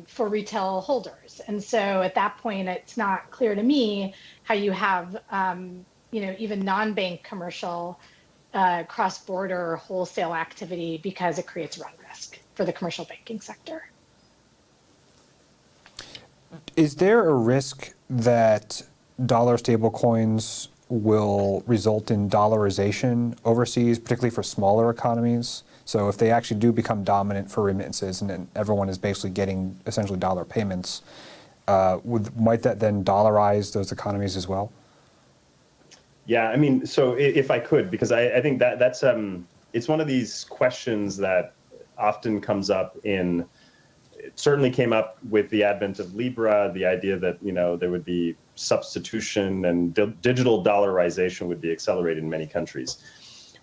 for retail holders. And so at that point, it's not clear to me how you have even non-bank commercial cross-border wholesale activity, because it creates run risk for the commercial banking sector. Is there a risk that dollar stablecoins will result in dollarization overseas, particularly for smaller economies? So if they actually do become dominant for remittances and then everyone is basically getting essentially dollar payments, might that then dollarize those economies as well? Yeah, I mean, so if I could, because I think that's it's one of these questions that often comes up it certainly came up with the advent of Libra, the idea that, there would be substitution and digital dollarization would be accelerated in many countries.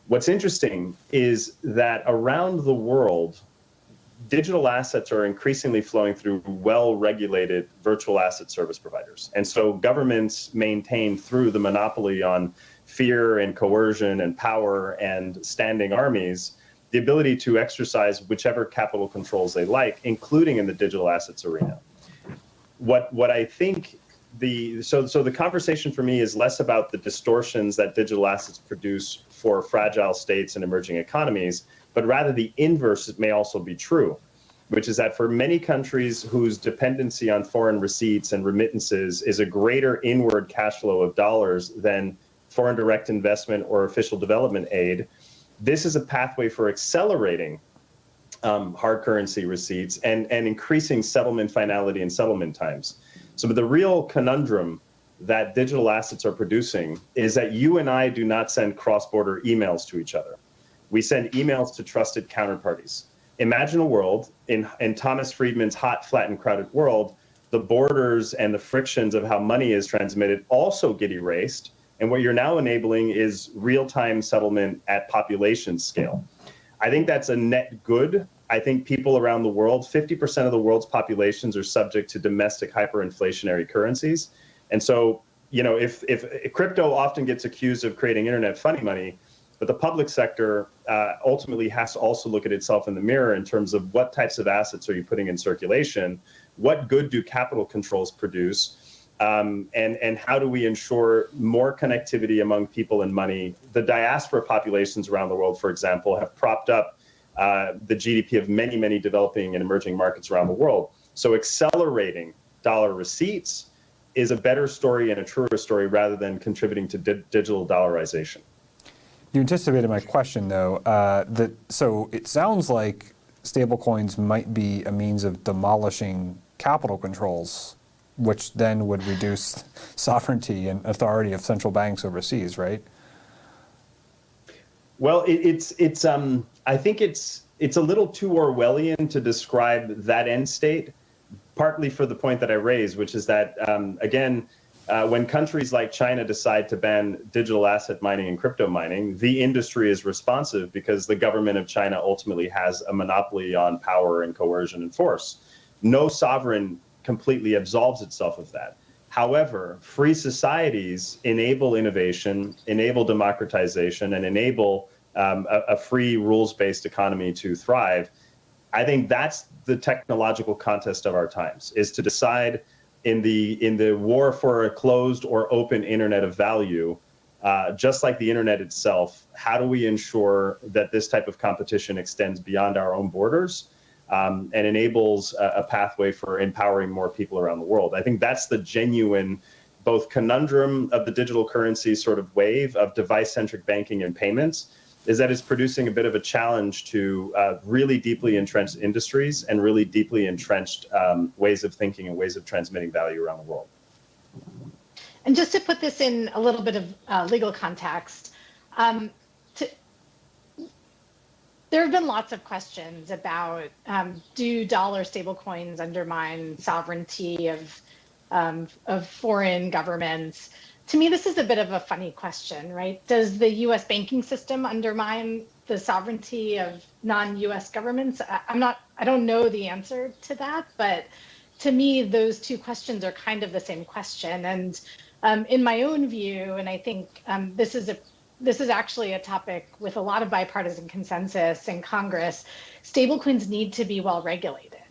What's interesting is that around the world, digital assets are increasingly flowing through well-regulated virtual asset service providers. And so governments maintain, through the monopoly on fear and coercion and power and standing armies, the ability to exercise whichever capital controls they like, including in the digital assets arena. What I think so the conversation for me is less about the distortions that digital assets produce for fragile states and emerging economies, but rather the inverse may also be true, which is that for many countries whose dependency on foreign receipts and remittances is a greater inward cash flow of dollars than foreign direct investment or official development aid, this is a pathway for accelerating hard currency receipts and increasing settlement finality and settlement times. So the real conundrum that digital assets are producing is that you and I do not send cross-border emails to each other. We send emails to trusted counterparties. Imagine a world in Thomas Friedman's hot, flat, and crowded world, the borders and the frictions of how money is transmitted also get erased. And what you're now enabling is real-time settlement at population scale. I think that's a net good. I think people around the world, 50% of the world's populations are subject to domestic hyperinflationary currencies. And so, if crypto often gets accused of creating internet funny money, but the public sector ultimately has to also look at itself in the mirror in terms of what types of assets are you putting in circulation, what good do capital controls produce, and how do we ensure more connectivity among people and money. The diaspora populations around the world, for example, have propped up the GDP of many, many developing and emerging markets around the world. So accelerating dollar receipts is a better story and a truer story rather than contributing to digital dollarization. You anticipated my question, though. So it sounds like stablecoins might be a means of demolishing capital controls, which then would reduce sovereignty and authority of central banks overseas, right? Well, I think it's a little too Orwellian to describe that end state, partly for the point that I raised, which is that, when countries like China decide to ban digital asset mining and crypto mining, the industry is responsive because the government of China ultimately has a monopoly on power and coercion and force. No sovereign completely absolves itself of that. However, free societies enable innovation, enable democratization, and enable a free rules-based economy to thrive. I think that's the technological contest of our times, is to decide in the war for a closed or open internet of value, just like the internet itself, how do we ensure that this type of competition extends beyond our own borders and enables a pathway for empowering more people around the world? I think that's the genuine both conundrum of the digital currency sort of wave of device-centric banking and payments, is that it's producing a bit of a challenge to really deeply entrenched industries and really deeply entrenched ways of thinking and ways of transmitting value around the world. And just to put this in a little bit of legal context, there have been lots of questions about do dollar stablecoins undermine sovereignty of foreign governments? To me, this is a bit of a funny question, right? Does the U.S. banking system undermine the sovereignty of non-U.S. governments? I don't know the answer to that, but to me, those two questions are kind of the same question. And in my own view, and I think this is actually a topic with a lot of bipartisan consensus in Congress, stablecoins need to be well regulated.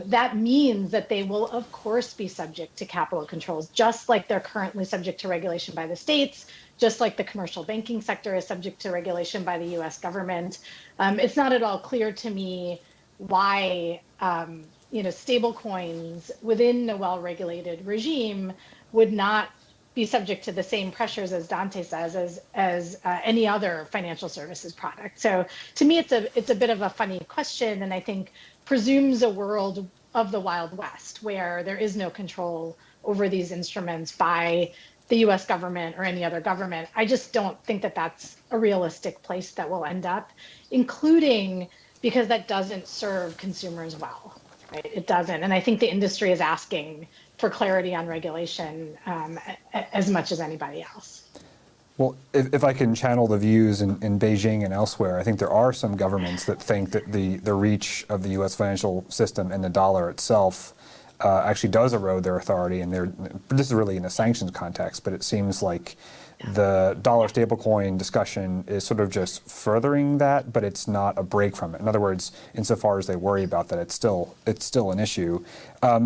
That means that they will, of course, be subject to capital controls, just like they're currently subject to regulation by the states, just like the commercial banking sector is subject to regulation by the U.S. government. It's not at all clear to me why stablecoins within a well-regulated regime would not be subject to the same pressures, as Dante says, as any other financial services product. So to me, it's a bit of a funny question, and I think presumes a world of the Wild West where there is no control over these instruments by the U.S. government or any other government. I just don't think that that's a realistic place that we'll end up, including because that doesn't serve consumers well, right? It doesn't. And I think the industry is asking for clarity on regulation as much as anybody else. Well, if I can channel the views in Beijing and elsewhere, I think there are some governments that think that the reach of the U.S. financial system and the dollar itself actually does erode their authority. And this is really in a sanctions context, but it seems like the dollar stablecoin discussion is sort of just furthering that, but it's not a break from it. In other words, insofar as they worry about that, it's still an issue.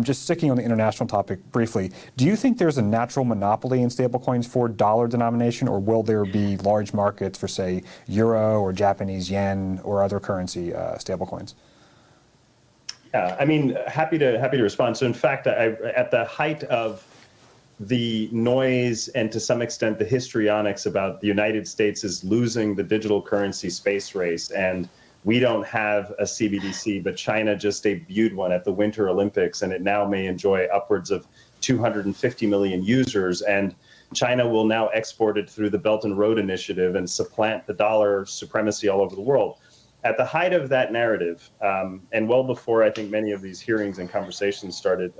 Just sticking on the international topic briefly, do you think there's a natural monopoly in stablecoins for dollar denomination, or will there be large markets for, say, euro or Japanese yen or other currency stablecoins? Yeah, I mean, happy to respond. So in fact, at the height of the noise and to some extent the histrionics about the United States is losing the digital currency space race, and we don't have a CBDC, but China just debuted one at the Winter Olympics, and it now may enjoy upwards of 250 million users, and China will now export it through the Belt and Road Initiative and supplant the dollar supremacy all over the world. At the height of that narrative, and well before I think many of these hearings and conversations started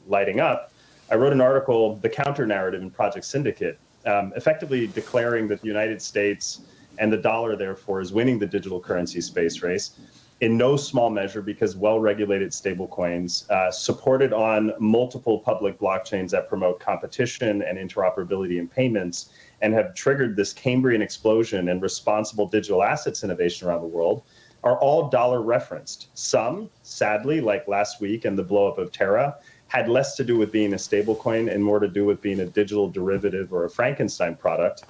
lighting up, I wrote an article, The Counter Narrative in Project Syndicate, effectively declaring that the United States and the dollar, therefore, is winning the digital currency space race, in no small measure because well-regulated stablecoins, supported on multiple public blockchains that promote competition and interoperability in payments, and have triggered this Cambrian explosion and responsible digital assets innovation around the world, are all dollar referenced. Some, sadly, like last week and the blow-up of Terra, had less to do with being a stablecoin and more to do with being a digital derivative or a Frankenstein product,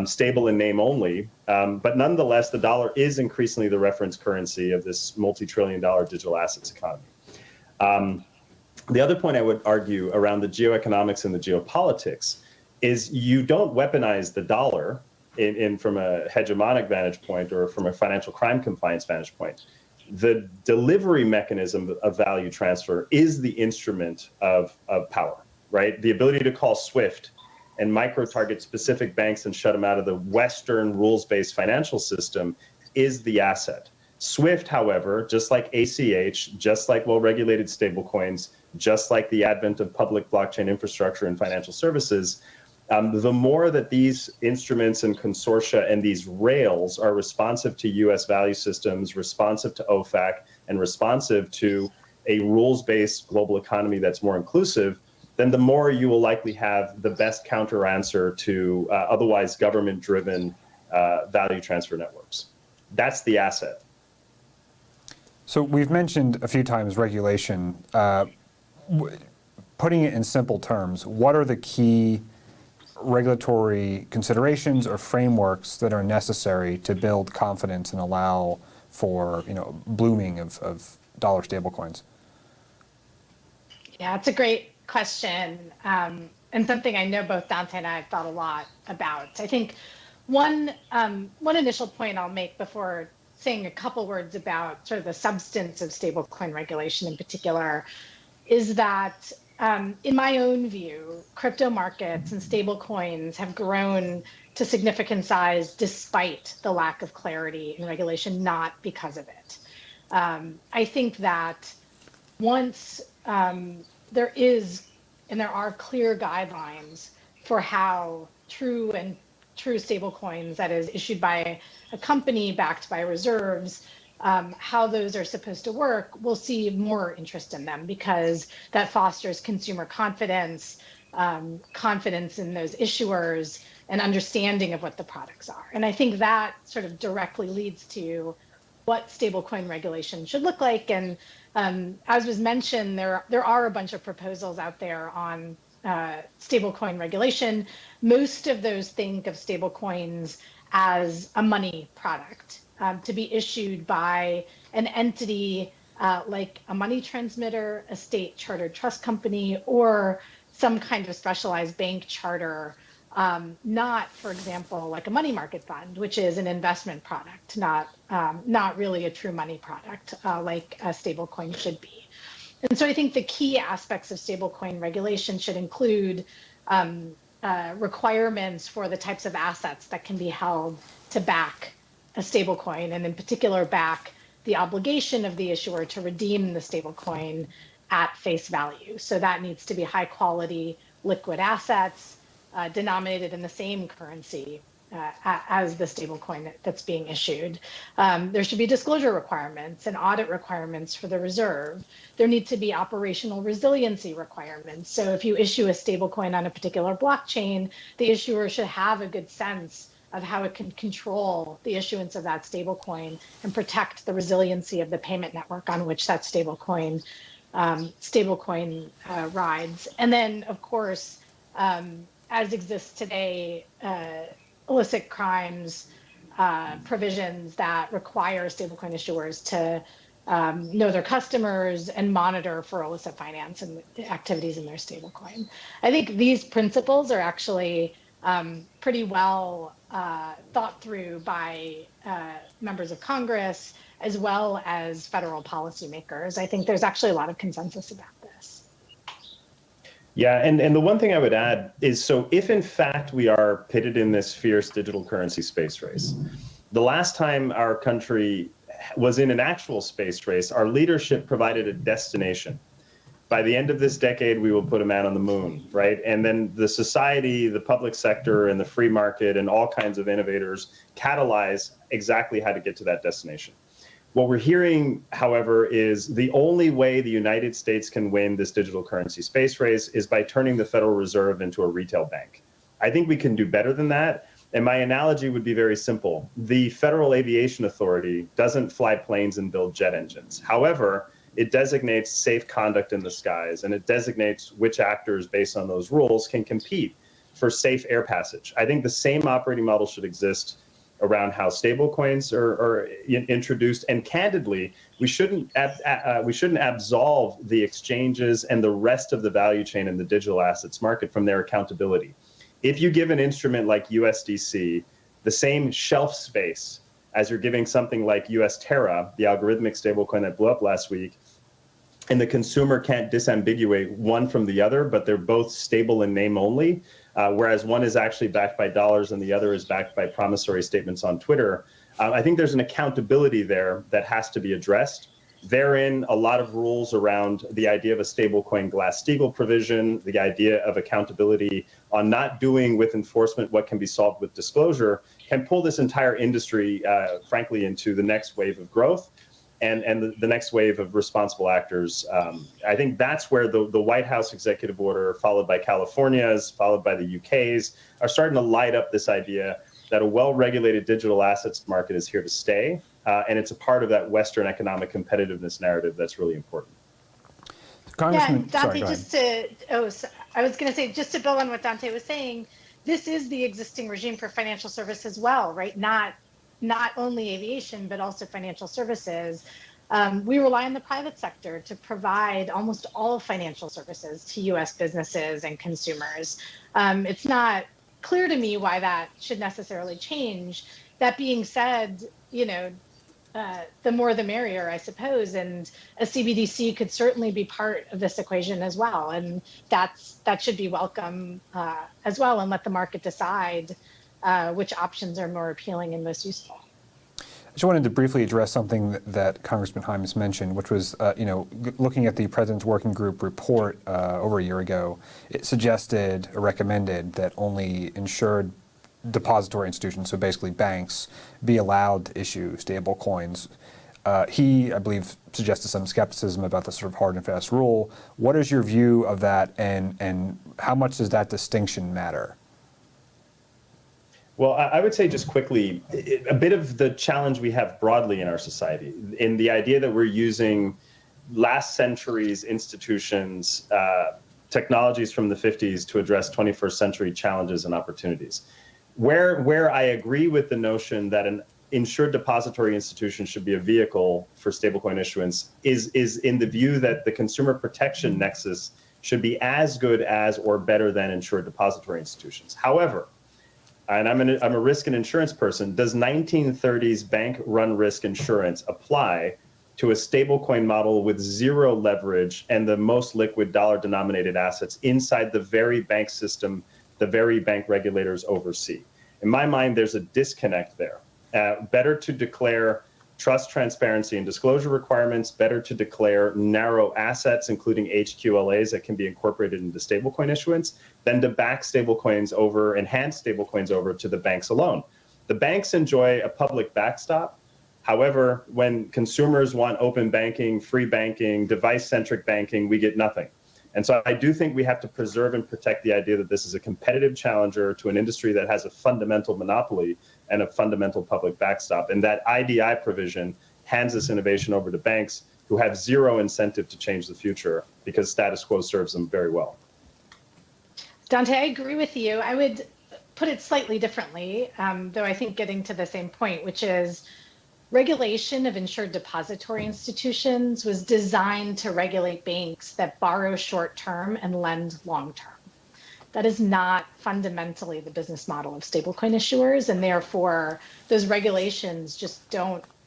stable in name only. But nonetheless, the dollar is increasingly the reference currency of this multi-trillion-dollar digital assets economy. The other point I would argue around the geoeconomics and the geopolitics is you don't weaponize the dollar from a hegemonic vantage point or from a financial crime compliance vantage point. The delivery mechanism of value transfer is the instrument of power, right? The ability to call SWIFT and micro-target specific banks and shut them out of the Western rules-based financial system is the asset. SWIFT, however, just like ACH, just like well-regulated stablecoins, just like the advent of public blockchain infrastructure and financial services, the more that these instruments and consortia and these rails are responsive to U.S. value systems, responsive to OFAC, and responsive to a rules-based global economy that's more inclusive, then the more you will likely have the best counter answer to otherwise government-driven value transfer networks. That's the asset. So we've mentioned a few times regulation. Putting it in simple terms, what are the key regulatory considerations or frameworks that are necessary to build confidence and allow for blooming of dollar stablecoins? Yeah, it's a great question, and something I know both Dante and I have thought a lot about. I think one initial point I'll make before saying a couple words about sort of the substance of stablecoin regulation in particular is that in my own view, crypto markets and stablecoins have grown to significant size despite the lack of clarity in regulation, not because of it. I think that once there are clear guidelines for how true stablecoins, that is issued by a company backed by reserves, how those are supposed to work, we'll see more interest in them because that fosters consumer confidence, confidence in those issuers, and understanding of what the products are. And I think that sort of directly leads to what stablecoin regulation should look like. And as was mentioned, there are a bunch of proposals out there on stablecoin regulation. Most of those think of stablecoins as a money product to be issued by an entity like a money transmitter, a state chartered trust company, or some kind of specialized bank charter, not, for example, like a money market fund, which is an investment product, not really a true money product like a stablecoin should be. And so I think the key aspects of stablecoin regulation should include requirements for the types of assets that can be held to back a stablecoin, and in particular back the obligation of the issuer to redeem the stablecoin at face value. So that needs to be high quality liquid assets denominated in the same currency as the stablecoin that's being issued. There should be disclosure requirements and audit requirements for the reserve. There need to be operational resiliency requirements. So if you issue a stablecoin on a particular blockchain, the issuer should have a good sense of how it can control the issuance of that stablecoin and protect the resiliency of the payment network on which that stablecoin rides. And then, of course, as exists today, illicit crimes provisions that require stablecoin issuers to know their customers and monitor for illicit finance and activities in their stablecoin. I think these principles are actually pretty well thought through by members of Congress as well as federal policymakers. I think there's actually a lot of consensus about this. Yeah, and the one thing I would add is, so if in fact we are pitted in this fierce digital currency space race, the last time our country was in an actual space race, our leadership provided a destination. By the end of this decade, we will put a man on the moon, right? And then the society, the public sector, and the free market, and all kinds of innovators catalyze exactly how to get to that destination. What we're hearing, however, is the only way the United States can win this digital currency space race is by turning the Federal Reserve into a retail bank. I think we can do better than that. And my analogy would be very simple. The Federal Aviation Authority doesn't fly planes and build jet engines. However, it designates safe conduct in the skies, and it designates which actors based on those rules can compete for safe air passage. I think the same operating model should exist around how stablecoins are introduced. And candidly, we shouldn't absolve the exchanges and the rest of the value chain in the digital assets market from their accountability. If you give an instrument like USDC the same shelf space as you're giving something like US Terra, the algorithmic stablecoin that blew up last week, and the consumer can't disambiguate one from the other, but they're both stable in name only, whereas one is actually backed by dollars and the other is backed by promissory statements on Twitter. I think there's an accountability there that has to be addressed. Therein, a lot of rules around the idea of a stablecoin Glass-Steagall provision, the idea of accountability on not doing with enforcement what can be solved with disclosure, can pull this entire industry, frankly, into the next wave of growth and the next wave of responsible actors. I think that's where the White House executive order, followed by California's, followed by the UK's, are starting to light up this idea that a well-regulated digital assets market is here to stay, and it's a part of that Western economic competitiveness narrative that's really important. Congressman, yeah, Dante, I was going to say, just to build on what Dante was saying, this is the existing regime for financial service as well, right? Not only aviation, but also financial services. We rely on the private sector to provide almost all financial services to U.S. businesses and consumers. It's not clear to me why that should necessarily change. That being said, the more the merrier, I suppose, and a CBDC could certainly be part of this equation as well, and that should be welcome as well, and let the market decide which options are more appealing and most useful. I just wanted to briefly address something that Congressman Himes mentioned, which was, looking at the President's Working Group report over a year ago, it suggested or recommended that only insured depository institutions, so basically banks, be allowed to issue stable coins. He, I believe, suggested some skepticism about the sort of hard and fast rule. What is your view of that, and how much does that distinction matter? Well, I would say just quickly, a bit of the challenge we have broadly in our society, in the idea that we're using last century's institutions, technologies from the 50s to address 21st century challenges and opportunities. Where I agree with the notion that an insured depository institution should be a vehicle for stablecoin issuance is in the view that the consumer protection nexus should be as good as or better than insured depository institutions. However, and I'm a risk and insurance person, does 1930s bank run risk insurance apply to a stablecoin model with zero leverage and the most liquid dollar denominated assets inside the very bank system the very bank regulators oversee? In my mind, there's a disconnect there. Better to declare trust, transparency, and disclosure requirements, better to declare narrow assets, including HQLAs that can be incorporated into stablecoin issuance, than to back stablecoins over, enhance stablecoins over to the banks alone. The banks enjoy a public backstop. However, when consumers want open banking, free banking, device-centric banking, we get nothing. And so I do think we have to preserve and protect the idea that this is a competitive challenger to an industry that has a fundamental monopoly and a fundamental public backstop. And that IDI provision hands this innovation over to banks who have zero incentive to change the future because status quo serves them very well. Dante, I agree with you. I would put it slightly differently, though I think getting to the same point, which is regulation of insured depository institutions was designed to regulate banks that borrow short-term and lend long-term. That is not fundamentally the business model of stablecoin issuers, and therefore those regulations just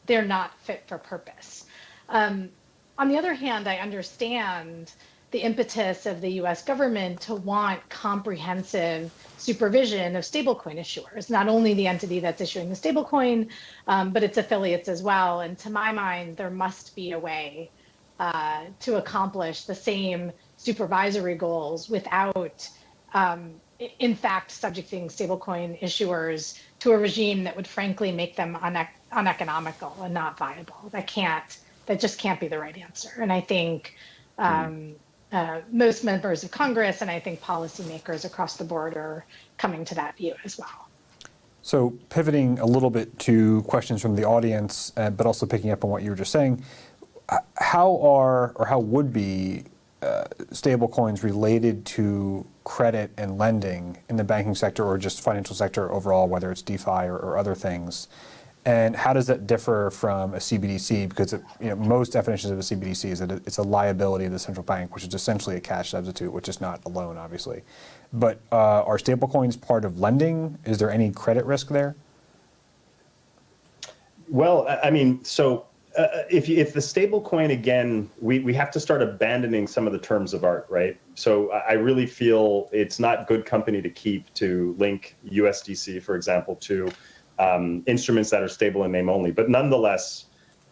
they're not fit for purpose. On the other hand, I understand the impetus of the US government to want comprehensive supervision of stablecoin issuers, not only the entity that's issuing the stablecoin, but its affiliates as well. And to my mind, there must be a way to accomplish the same supervisory goals without, in fact, subjecting stablecoin issuers to a regime that would frankly make them uneconomical and not viable. That just can't be the right answer. And I think most members of Congress and I think policymakers across the board are coming to that view as well. So pivoting a little bit to questions from the audience, but also picking up on what you were just saying, how would be stablecoins related to credit and lending in the banking sector or just financial sector overall, whether it's DeFi or other things? And how does that differ from a CBDC? Because most definitions of a CBDC is that it's a liability of the central bank, which is essentially a cash substitute, which is not a loan, obviously. But are stablecoins part of lending? Is there any credit risk there? Well, I mean, so if the stablecoin, again, we have to start abandoning some of the terms of art, right? So I really feel it's not good company to keep to link USDC, for example, to instruments that are stable in name only. But nonetheless,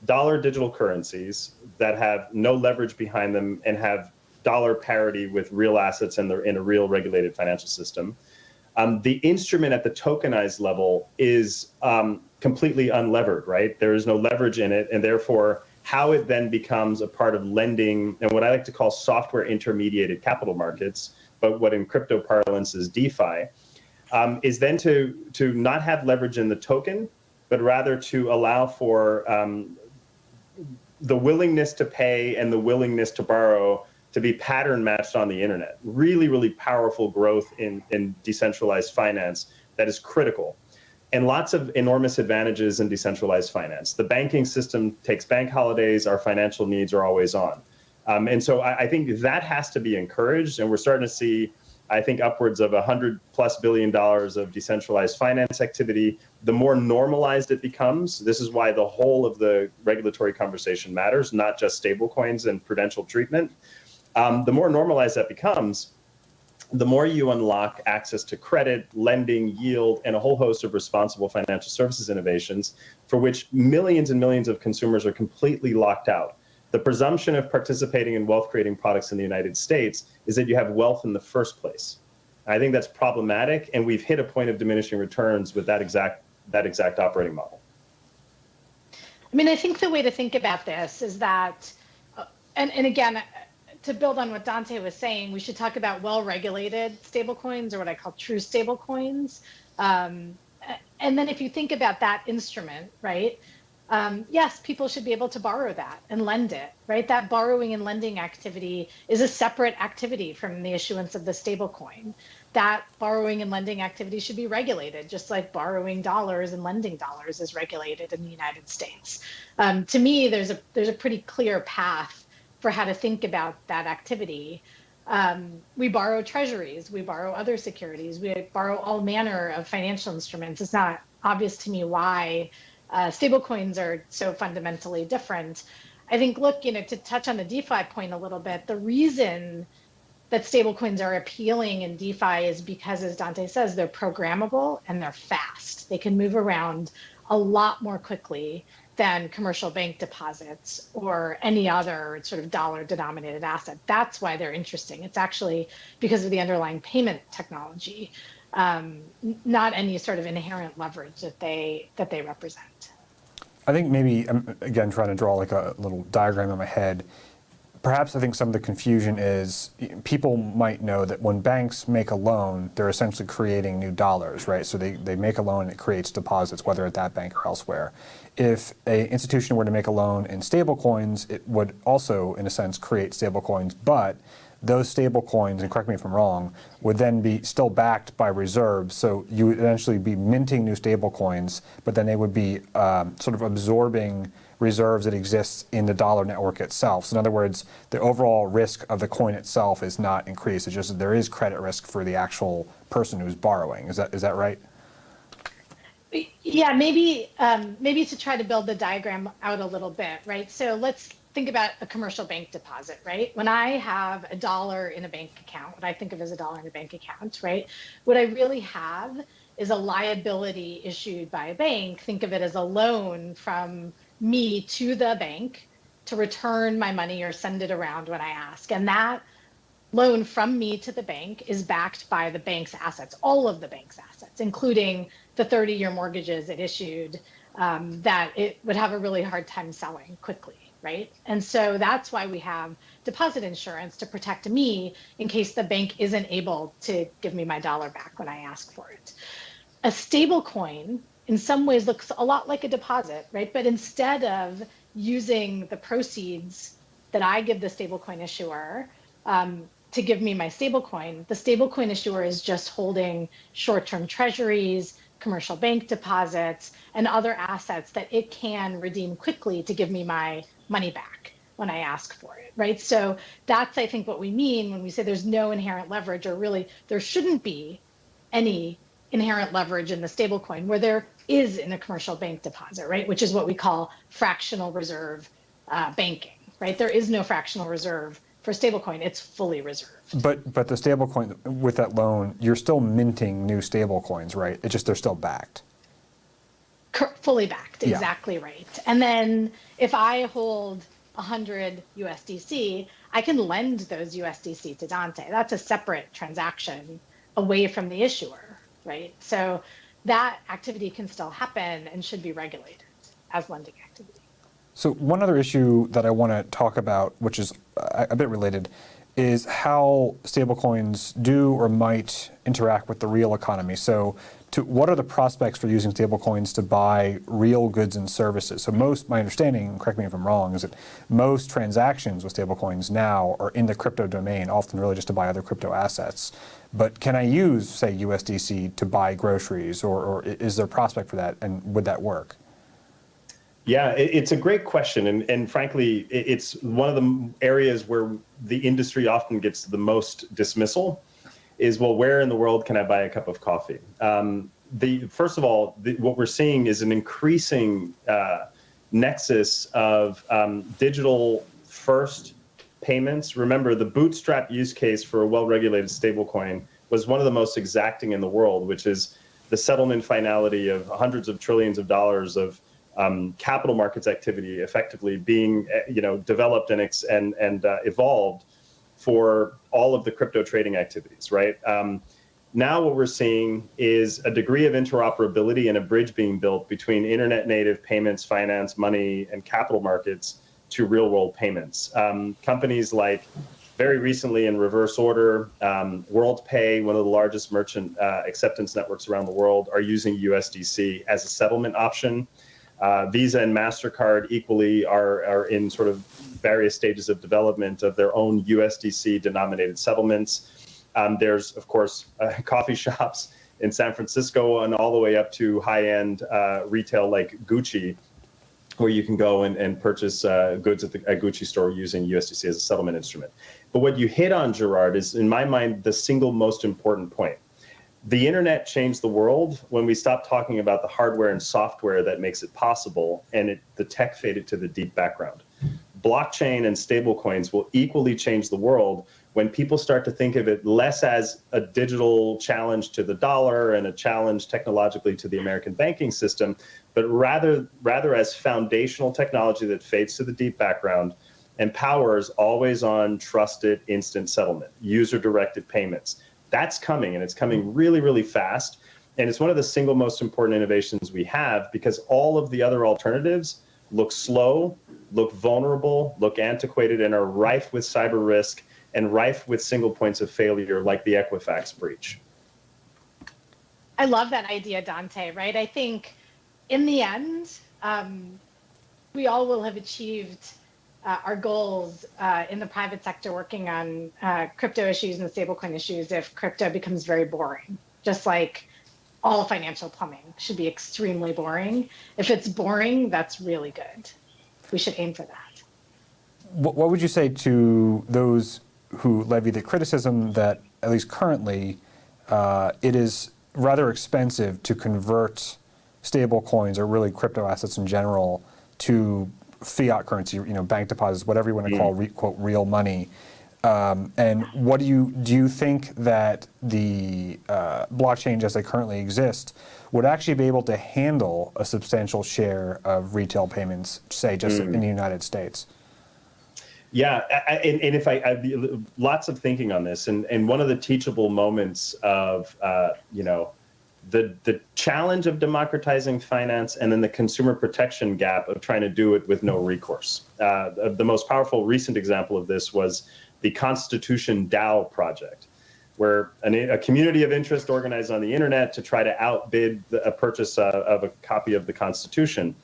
dollar digital currencies that have no leverage behind them and have dollar parity with real assets and they're in a real regulated financial system. The instrument at the tokenized level is completely unlevered, right? There is no leverage in it, and therefore how it then becomes a part of lending and what I like to call software intermediated capital markets, but what in crypto parlance is DeFi, is then to not have leverage in the token, but rather to allow for the willingness to pay and the willingness to borrow to be pattern matched on the internet. Really, really powerful growth in decentralized finance that is critical. And lots of enormous advantages in decentralized finance. The banking system takes bank holidays, our financial needs are always on. And so I think that has to be encouraged, and we're starting to see, I think, upwards of $100+ billion of decentralized finance activity. The more normalized it becomes, this is why the whole of the regulatory conversation matters, not just stablecoins and prudential treatment. The more normalized that becomes, the more you unlock access to credit, lending, yield, and a whole host of responsible financial services innovations for which millions and millions of consumers are completely locked out. The presumption of participating in wealth-creating products in the United States is that you have wealth in the first place. I think that's problematic, and we've hit a point of diminishing returns with that exact operating model. I mean, I think the way to think about this is that, and again, to build on what Dante was saying, we should talk about well-regulated stablecoins, or what I call true stablecoins. And then if you think about that instrument, right? Yes, people should be able to borrow that and lend it, right? That borrowing and lending activity is a separate activity from the issuance of the stablecoin. That borrowing and lending activity should be regulated, just like borrowing dollars and lending dollars is regulated in the United States. To me, there's a pretty clear path for how to think about that activity. We borrow treasuries, we borrow other securities, we borrow all manner of financial instruments. It's not obvious to me why stablecoins are so fundamentally different. I think, look, to touch on the DeFi point a little bit, the reason that stablecoins are appealing in DeFi is because, as Dante says, they're programmable and they're fast. They can move around a lot more quickly than commercial bank deposits or any other sort of dollar-denominated asset. That's why they're interesting. It's actually because of the underlying payment technology, not any sort of inherent leverage that they represent. I think maybe, again, trying to draw like a little diagram in my head, perhaps I think some of the confusion is people might know that when banks make a loan, they're essentially creating new dollars, right? So they make a loan and it creates deposits, whether at that bank or elsewhere. If an institution were to make a loan in stablecoins, it would also, in a sense, create stablecoins, but those stablecoins, and correct me if I'm wrong, would then be still backed by reserves. So you would eventually be minting new stablecoins, but then they would be sort of absorbing reserves that exist in the dollar network itself. So in other words, the overall risk of the coin itself is not increased. It's just that there is credit risk for the actual person who's borrowing. Is that right? Yeah, maybe to try to build the diagram out a little bit, right? So let's think about a commercial bank deposit, right? When I have $1 in a bank account, what I think of as $1 in a bank account, right? What I really have is a liability issued by a bank. Think of it as a loan from me to the bank to return my money or send it around when I ask. And that loan from me to the bank is backed by the bank's assets, all of the bank's assets, including the 30-year mortgages it issued that it would have a really hard time selling quickly, right? And so that's why we have deposit insurance to protect me in case the bank isn't able to give me my dollar back when I ask for it. A stable coin in some ways looks a lot like a deposit, right? But instead of using the proceeds that I give the stablecoin issuer to give me my stablecoin, the stablecoin issuer is just holding short-term treasuries, commercial bank deposits, and other assets that it can redeem quickly to give me my money back when I ask for it, right? So that's, I think, what we mean when we say there's no inherent leverage, or really there shouldn't be any inherent leverage in the stablecoin, where there is in a commercial bank deposit, right? Which is what we call fractional reserve banking, right? There is no fractional reserve for stablecoin; it's fully reserved. But the stablecoin with that loan, you're still minting new stablecoins, right? It's just they're still backed. Fully backed, Yeah. exactly right. And then if I hold 100 USDC, I can lend those USDC to Dante. That's a separate transaction away from the issuer, right? So that activity can still happen and should be regulated as lending activity. So one other issue that I want to talk about, which is a bit related, is how stablecoins do or might interact with the real economy. So what are the prospects for using stablecoins to buy real goods and services? So my understanding, correct me if I'm wrong, is that most transactions with stablecoins now are in the crypto domain, often really just to buy other crypto assets. But can I use, say, USDC to buy groceries, or is there a prospect for that, and would that work? Yeah, it's a great question. And frankly, it's one of the areas where the industry often gets the most dismissal is, well, where in the world can I buy a cup of coffee? First of all, what we're seeing is an increasing nexus of digital first payments. Remember, the bootstrap use case for a well-regulated stablecoin was one of the most exacting in the world, which is the settlement finality of hundreds of trillions of dollars of capital markets activity effectively being, developed and evolved for all of the crypto trading activities, right? Now what we're seeing is a degree of interoperability and a bridge being built between internet native payments, finance, money, and capital markets to real world payments. Companies like, very recently in reverse order, WorldPay, one of the largest merchant acceptance networks around the world, are using USDC as a settlement option. Visa and MasterCard equally are in sort of various stages of development of their own USDC denominated settlements. There's, of course, coffee shops in San Francisco and all the way up to high-end retail like Gucci, where you can go and purchase goods at a Gucci store using USDC as a settlement instrument. But what you hit on, Gerard, is, in my mind, the single most important point. The internet changed the world when we stopped talking about the hardware and software that makes it possible, and the tech faded to the deep background. Blockchain and stablecoins will equally change the world when people start to think of it less as a digital challenge to the dollar and a challenge technologically to the American banking system, but rather as foundational technology that fades to the deep background and powers always-on, trusted, instant settlement, user-directed payments. That's coming, and it's coming really, really fast. And it's one of the single most important innovations we have, because all of the other alternatives look slow, look vulnerable, look antiquated, and are rife with cyber risk and rife with single points of failure like the Equifax breach. I love that idea, Dante, right? I think in the end, we all will have achieved our goals in the private sector working on crypto issues and stablecoin issues if crypto becomes very boring, just like all financial plumbing should be extremely boring. If it's boring, that's really good. We should aim for that. What would you say to those who levy the criticism that, at least currently, it is rather expensive to convert stable coins, or really crypto assets in general, to fiat currency, bank deposits, whatever you want to call quote real money? And what do you think that the blockchains as they currently exist would actually be able to handle a substantial share of retail payments, say just in the United States? Yeah, and if I lots of thinking on this, and one of the teachable moments of the challenge of democratizing finance, and then the consumer protection gap of trying to do it with no recourse. The most powerful recent example of this was the Constitution DAO project, where a community of interest organized on the internet to try to outbid a purchase of a copy of the Constitution.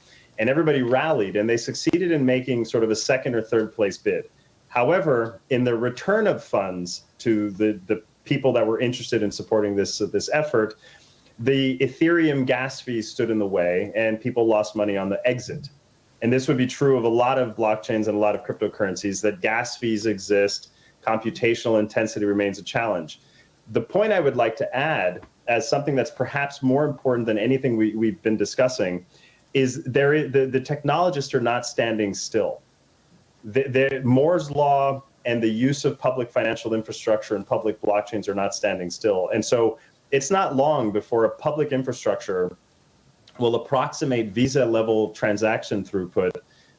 And everybody rallied, and they succeeded in making sort of a second or third place bid. However, in the return of funds to the people that were interested in supporting this effort, the Ethereum gas fees stood in the way, and people lost money on the exit. And this would be true of a lot of blockchains and a lot of cryptocurrencies, that gas fees exist, computational intensity remains a challenge. The point I would like to add, as something that's perhaps more important than anything we've been discussing, is the technologists are not standing still. Moore's law and the use of public financial infrastructure and public blockchains are not standing still. And so it's not long before a public infrastructure will approximate Visa-level transaction throughput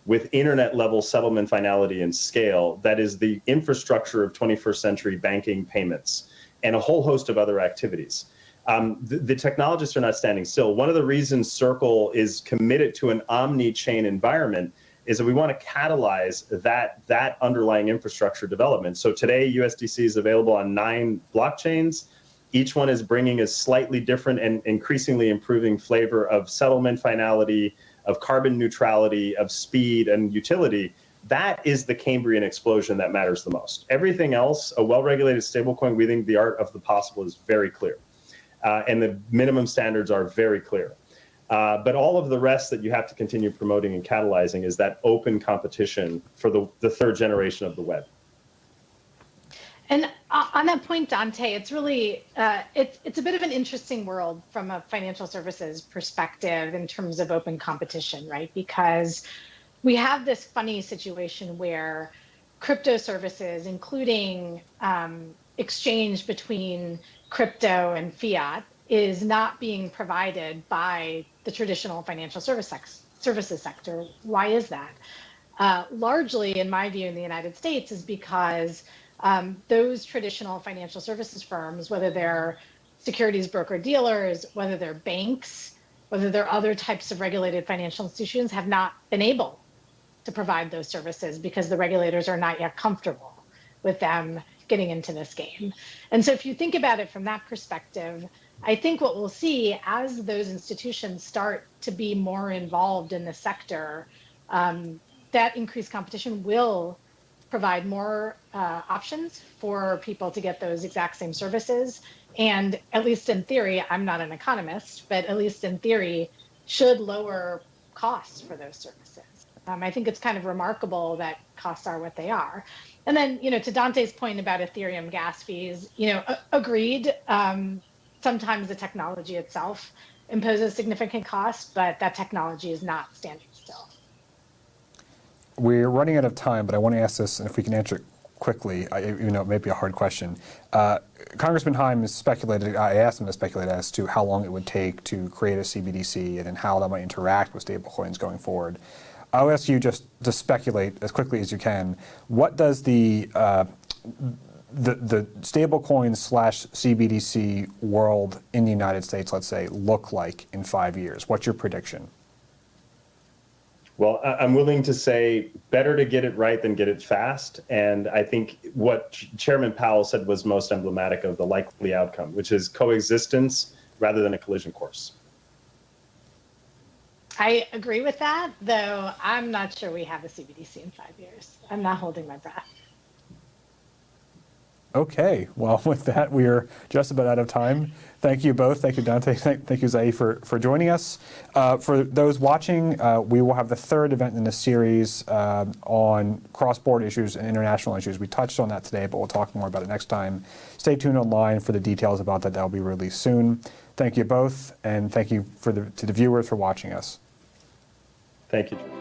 with internet-level settlement finality and scale that is the infrastructure of 21st century banking, payments, and a whole host of other activities. The technologists are not standing still. One of the reasons Circle is committed to an omni-chain environment is that we want to catalyze that underlying infrastructure development. So today, USDC is available on 9 blockchains. Each one is bringing a slightly different and increasingly improving flavor of settlement finality, of carbon neutrality, of speed and utility. That is the Cambrian explosion that matters the most. Everything else, a well-regulated stablecoin, we think the art of the possible is very clear. And the minimum standards are very clear. But all of the rest that you have to continue promoting and catalyzing is that open competition for the third generation of the web. And on that point, Dante, it's really, it's a bit of an interesting world from a financial services perspective in terms of open competition, right? Because we have this funny situation where crypto services, including exchange between crypto and fiat, is not being provided by the traditional financial services sector. Why is that? Largely, in my view, in the United States, is because those traditional financial services firms, whether they're securities broker dealers, whether they're banks, whether they're other types of regulated financial institutions, have not been able to provide those services because the regulators are not yet comfortable with them getting into this game. And so if you think about it from that perspective, I think what we'll see as those institutions start to be more involved in the sector, that increased competition will provide more options for people to get those exact same services. And at least in theory, I'm not an economist, but at least in theory, should lower costs for those services. I think it's kind of remarkable that costs are what they are. And then, to Dante's point about Ethereum gas fees, agreed. Sometimes the technology itself imposes significant costs, but that technology is not standing still. We're running out of time, but I want to ask this, and if we can answer it quickly, even though it may be a hard question. Congressman Himes speculated, I asked him to speculate as to how long it would take to create a CBDC and then how that might interact with stablecoins going forward. I'll ask you just to speculate as quickly as you can. What does the stablecoin / CBDC world in the United States, let's say, look like in 5 years? What's your prediction? Well, I'm willing to say better to get it right than get it fast. And I think what Chairman Powell said was most emblematic of the likely outcome, which is coexistence rather than a collision course. I agree with that, though I'm not sure we have a CBDC in 5 years. I'm not holding my breath. Okay, well, with that, we are just about out of time. Thank you both. Thank you, Dante. Thank you, Jai, for joining us. For those watching, we will have the third event in the series on cross-border issues and international issues. We touched on that today, but we'll talk more about it next time. Stay tuned online for the details about that. That'll be released soon. Thank you both, and thank you to the viewers for watching us. Thank you.